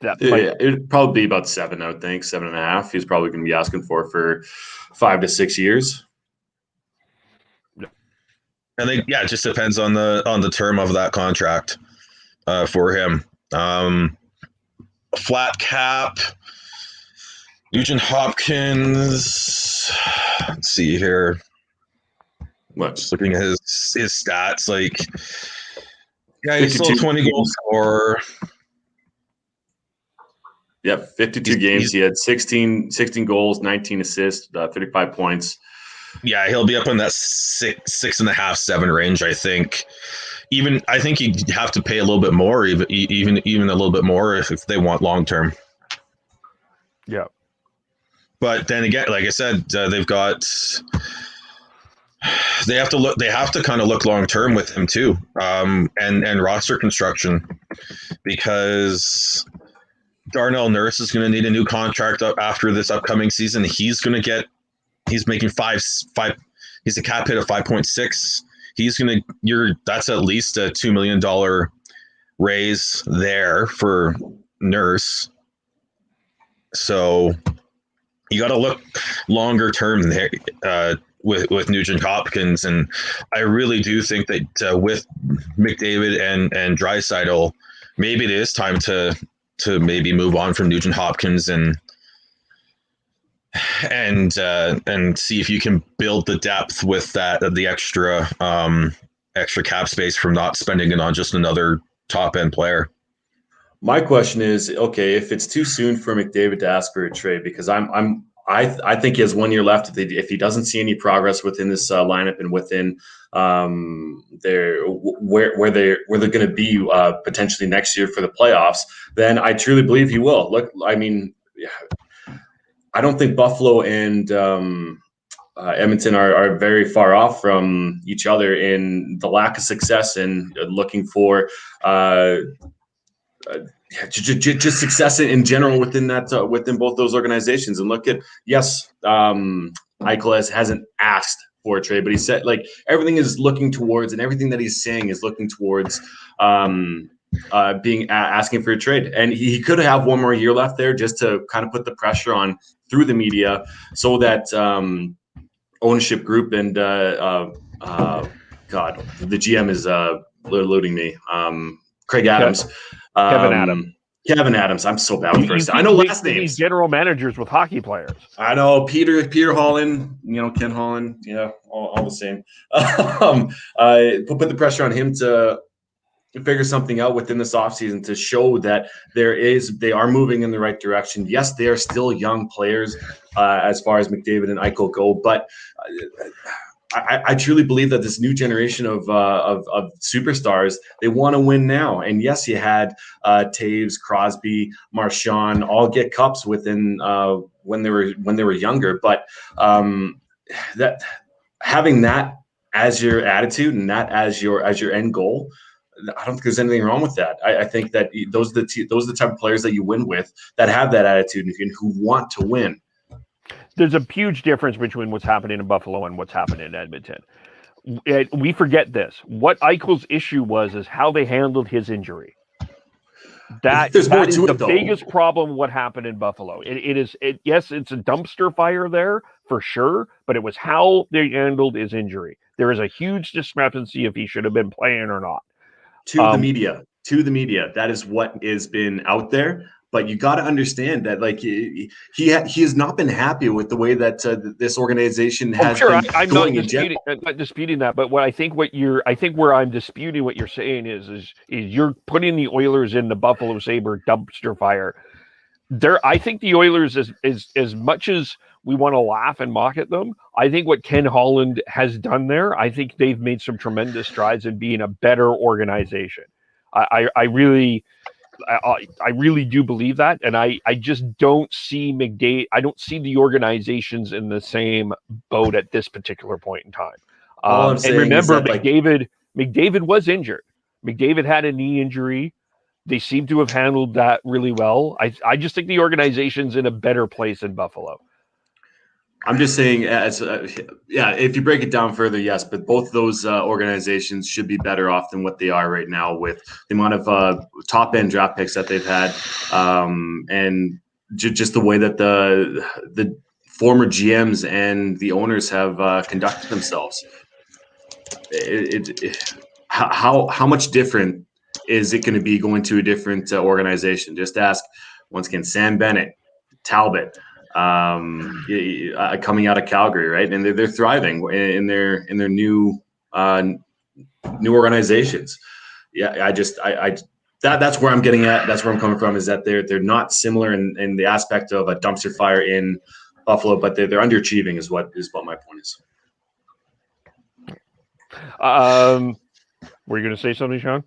It'd probably be about 7, I would think, 7.5. He's probably going to be asking for 5 to 6 years. I think it just depends on the term of that contract for him. Flat cap. Nugent Hopkins, let's see here. Just looking at his stats, he's still 20 goals scorer. Yeah, 52 games. He had 16 goals, 19 assists, 35 points. Yeah, he'll be up in that 6.5, 7 range, I think. I think you'd have to pay a little bit more, even a little bit more if they want long term. Yeah. But then again, like I said, they have to kind of look long term with him too, and roster construction, because Darnell Nurse is going to need a new contract after this upcoming season. He's making five. He's a cap hit of 5.6. That's at least a $2 million raise there for Nurse. So you got to look longer term there with Nugent Hopkins, and I really do think that with McDavid and Draisaitl, maybe it is time to maybe move on from Nugent Hopkins and see if you can build the depth with the extra cap space from not spending it on just another top end player. My question is, okay, if it's too soon for McDavid to ask for a trade, because I think he has 1 year left. If he doesn't see any progress within this lineup and within where they're going to be potentially next year for the playoffs, then I truly believe he will. Look, I mean, I don't think Buffalo and Edmonton are very far off from each other in the lack of success and looking for just success in general within both those organizations. And look at Eichel hasn't asked for a trade, but he said like everything is looking towards, and everything that he's saying is looking towards asking for a trade. And he could have one more year left there just to kind of put the pressure on through the media so that ownership group and God, the GM is eluding me. Craig Adams. Kevin Adams. Kevin Adams. I'm so bad with first. I know last names. These general managers with hockey players. I know Peter Holland. Ken Holland. Yeah, all the same. Put the pressure on him to figure something out within this offseason to show that they are moving in the right direction. Yes, they are still young players as far as McDavid and Eichel go, but I truly believe that this new generation of superstars, they want to win now. And yes, you had Taves, Crosby, Marchand all get cups within when they were younger. But that having that as your attitude and that as your end goal, I don't think there's anything wrong with that. I think that those are the type of players that you win with, that have that attitude and who want to win. There's a huge difference between what's happening in Buffalo and what's happening in Edmonton. We forget this. What Eichel's issue was is how they handled his injury. That is the biggest problem. What happened in Buffalo? Yes, it's a dumpster fire there for sure, but it was how they handled his injury. There is a huge discrepancy if he should have been playing or not. To the media, that is what has been out there. But you got to understand that, like, he has not been happy with the way that this organization has been I'm going not disputing that. But where I'm disputing what you're saying is you're putting the Oilers in the Buffalo Sabre dumpster fire. I think the Oilers, as much as we want to laugh and mock at them, I think what Ken Holland has done there, I think they've made some tremendous strides in being a better organization. I really do believe that, and I just don't see McDavid. I don't see the organizations in the same boat at this particular point in time. And remember, McDavid was injured. McDavid had a knee injury. They seem to have handled that really well. I just think the organization's in a better place in Buffalo. I'm just saying, if you break it down further, yes, but both those organizations should be better off than what they are right now with the amount of top-end draft picks that they've had, and just the way that the former GMs and the owners have conducted themselves. How much different is it going to be going to a different organization? Just ask, once again, Sam Bennett, Talbot, coming out of Calgary, right? And they're thriving in their new organizations. Yeah, that's where I'm getting at. That's where I'm coming from, is that they're not similar in the aspect of a dumpster fire in Buffalo, but they're underachieving is what my point is. Were you going to say something, Sean?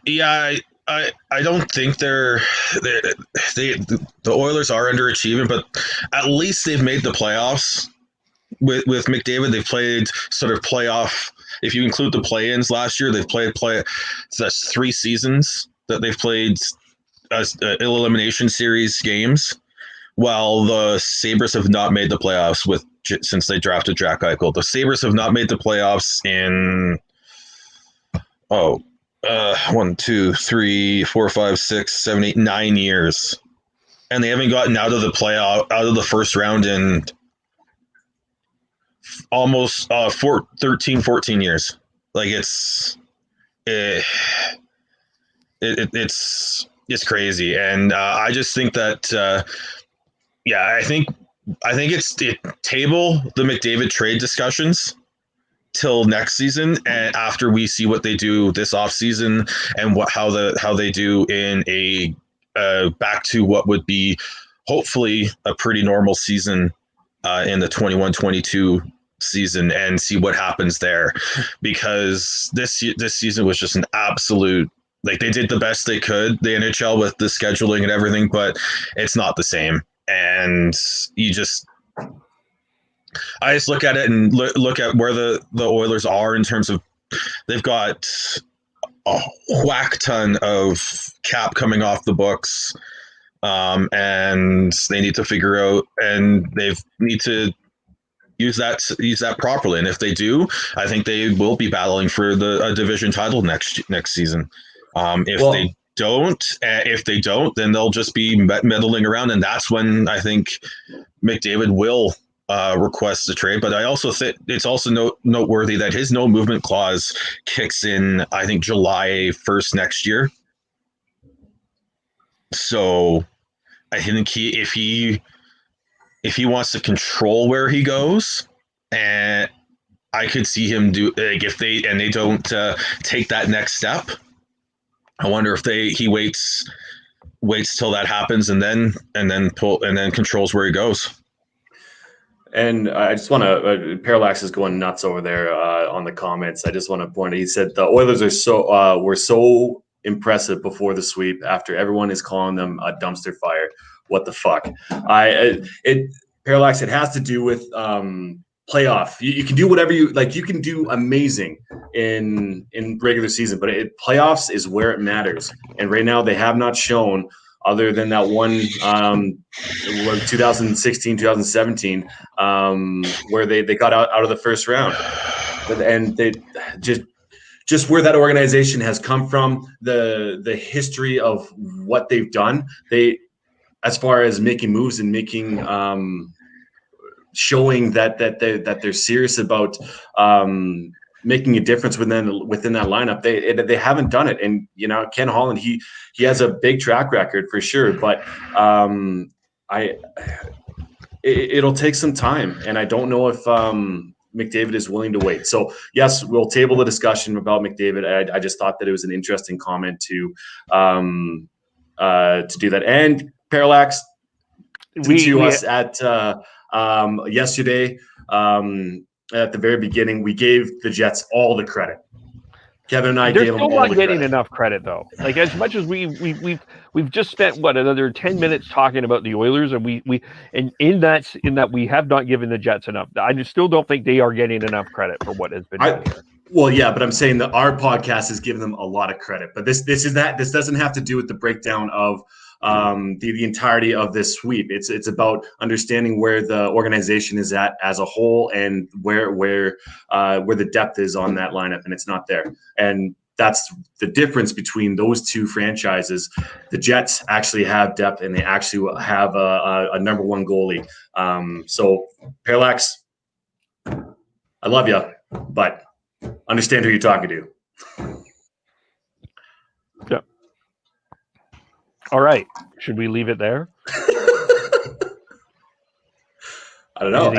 Yeah, I don't think the Oilers are underachieving, but at least they've made the playoffs. With McDavid, they've played sort of playoff. If you include the play-ins last year, they've played that's 3 seasons that they've played elimination series games, while the Sabres have not made the playoffs since they drafted Jack Eichel. The Sabres have not made the playoffs in 1, 2, 3, 4, 5, 6, 7, 8, 9 years, and they haven't gotten out of the first round in almost 13, 14 years. Like it's crazy, and I just think that I think it's table the McDavid trade discussions till next season, and after we see what they do this offseason and how they do in a back to what would be hopefully a pretty normal season in the 21-22 season, and see what happens there, because this season was just an absolute, like, they did the best they could, the NHL, with the scheduling and everything, but it's not the same. And I just look at it and look at where the Oilers are in terms of, they've got a whack ton of cap coming off the books, and they need to figure out, and they need to use that properly. And if they do, I think they will be battling for the division title next season. If they don't, then they'll just be meddling around, and that's when I think McDavid will request the trade. But I also think it's also noteworthy that his no movement clause kicks in, I think, July 1st next year. So I think if he wants to control where he goes, and I could see him do, like, if they don't take that next step. I wonder if he waits till that happens and then controls where he goes. And I just want to, Parallax is going nuts over there on the comments. I just want to point out, he said the Oilers were so impressive before the sweep, after everyone is calling them a dumpster fire. What the fuck? Parallax, it has to do with playoff. You can do whatever you like. You can do amazing in regular season, but playoffs is where it matters. And right now they have not shown, other than that one 2016, 2017, where they got out of the first round. And they just where that organization has come from, the history of what they've done, as far as making moves and making showing that they're serious about making a difference within that lineup. They haven't done it. And Ken Holland, he has a big track record for sure, but it'll take some time, and I don't know if McDavid is willing to wait. So yes, we'll table the discussion about McDavid. I just thought that it was an interesting comment to do that. And Parallax, us at yesterday, at the very beginning, we gave the Jets all the credit. Kevin and I gave them all the credit. They're still not getting enough credit, though. Like, as much as we've just spent another 10 minutes talking about the Oilers, and in that we have not given the Jets enough. I just still don't think they are getting enough credit for what has been done here. Well, yeah, but I'm saying that our podcast has given them a lot of credit. But this doesn't have to do with the breakdown of the entirety of this sweep. It's about understanding where the organization is at as a whole, and where the depth is on that lineup, and it's not there. And that's the difference between those two franchises. The Jets actually have depth, and they actually have a number one goalie. So Parallax, I love you, but understand who you're talking to. Yeah. All right. Should we leave it there? I don't know.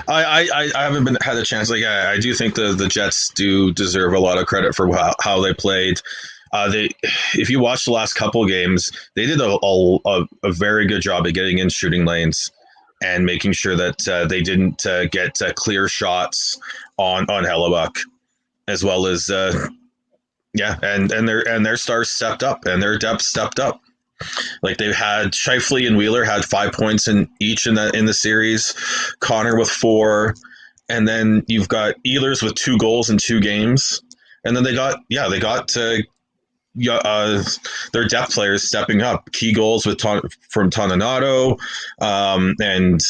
I haven't had a chance. Like, I do think the Jets do deserve a lot of credit for how they played. If you watch the last couple of games, they did a very good job of getting in shooting lanes and making sure that they didn't get clear shots on Hellebuck, as well as and their stars stepped up and their depth stepped up. Like, they've had Scheifele and Wheeler had 5 points in each in the series, Connor with 4, and then you've got Ehlers with 2 goals in 2 games, and then they got their depth players stepping up. Key goals from Toninato, and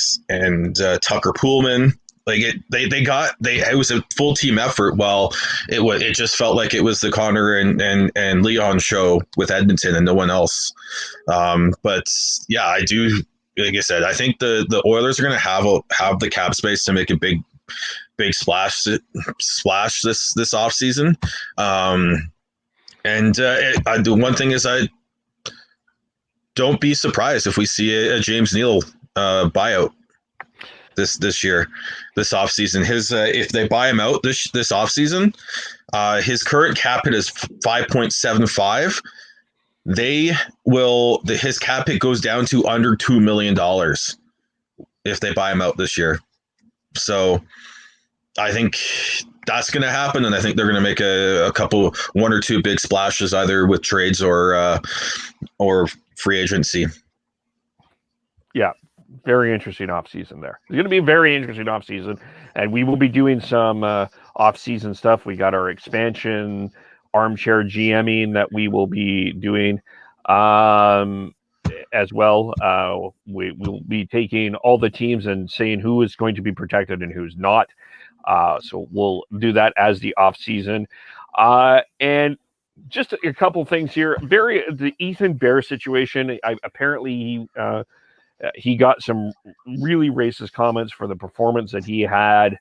Tucker Poolman. Like, it was a full team effort. While it just felt like it was the Connor and Leon show with Edmonton and no one else. But yeah, I do. Like I said, I think the Oilers are going to have the cap space to make a big splash this offseason. The one thing is, I don't be surprised if we see a James Neal buyout this year, this offseason. If they buy him out this offseason, his current cap hit is 5.75. His cap hit goes down to under $2 million if they buy him out this year. So I think that's going to happen, and I think they're going to make one or two big splashes, either with trades or free agency. Yeah, very interesting offseason there. It's going to be a very interesting offseason, and we will be doing some offseason stuff. We got our expansion armchair GMing that we will be doing. as well. We will be taking all the teams and saying who is going to be protected and who's not. So we'll do that as the off season. And just a couple things here. The Ethan Bear situation. Apparently he got some really racist comments for the performance that he had,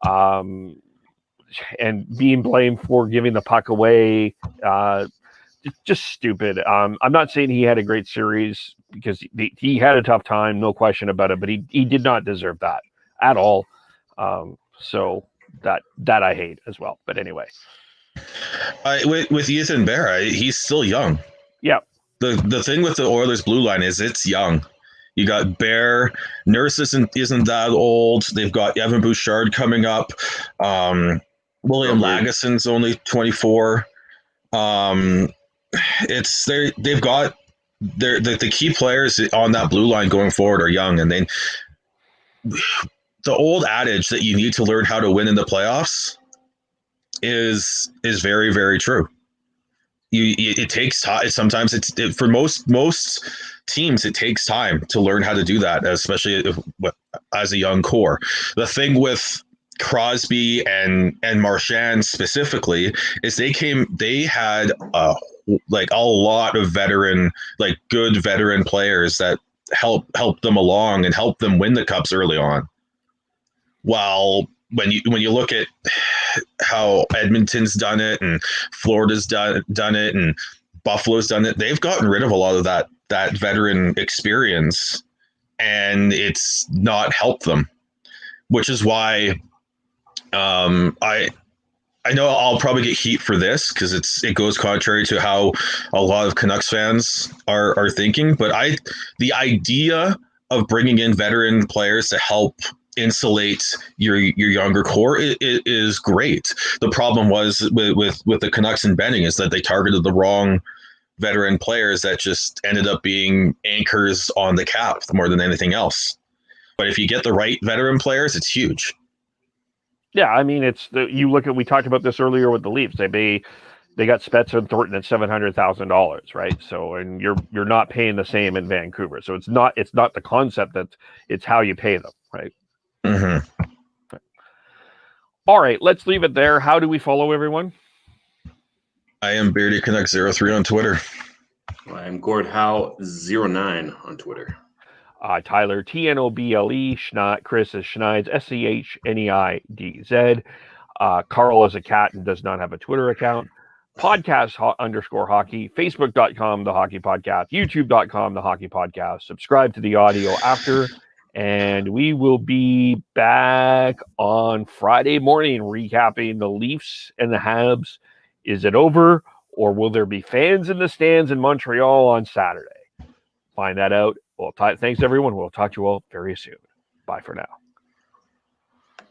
and being blamed for giving the puck away. Just stupid. I'm not saying he had a great series, because he had a tough time, no question about it, but he did not deserve that at all. So that I hate as well. But anyway, with Ethan Bear, he's still young. Yeah. The thing with the Oilers blue line is it's young. You got Bear, Nurse isn't that old. They've got Evan Bouchard coming up. William Laguson's only 24. They've got the key players on that blue line going forward are young, and then the old adage that you need to learn how to win in the playoffs is very, very true. It takes time. Sometimes for most teams, it takes time to learn how to do that, especially as a young core. The thing with Crosby and Marchand specifically is they had a lot of good veteran players that help them along and help them win the cups early on. While when you look at how Edmonton's done it and Florida's done it and Buffalo's done it, they've gotten rid of a lot of that veteran experience, and it's not helped them, which is why I know I'll probably get heat for this because it goes contrary to how a lot of Canucks fans are thinking, but the idea of bringing in veteran players to help insulate your younger core is great. The problem was with the Canucks and Benning is that they targeted the wrong veteran players that just ended up being anchors on the cap more than anything else. But if you get the right veteran players, it's huge. Yeah, I mean, we talked about this earlier with the Leafs. They got Spencer and Thornton at $700,000, right? So, and you're not paying the same in Vancouver. So it's not the concept, that it's how you pay them, right? Mm-hmm. Okay. All right, let's leave it there. How do we follow everyone? I am Beardy Canuck 03 on Twitter. I'm Gord Howe 09 on Twitter. Tyler TNOBLE, Chris is Schneids, SCHNEIDZ. Carl is a cat and does not have a Twitter account. Podcast _hockey, Facebook.com, The Hockey Podcast, YouTube.com, The Hockey Podcast. Subscribe to the audio after, and we will be back on Friday morning recapping the Leafs and the Habs. Is it over, or will there be fans in the stands in Montreal on Saturday? Find that out. Well, thanks, everyone. We'll talk to you all very soon. Bye for now.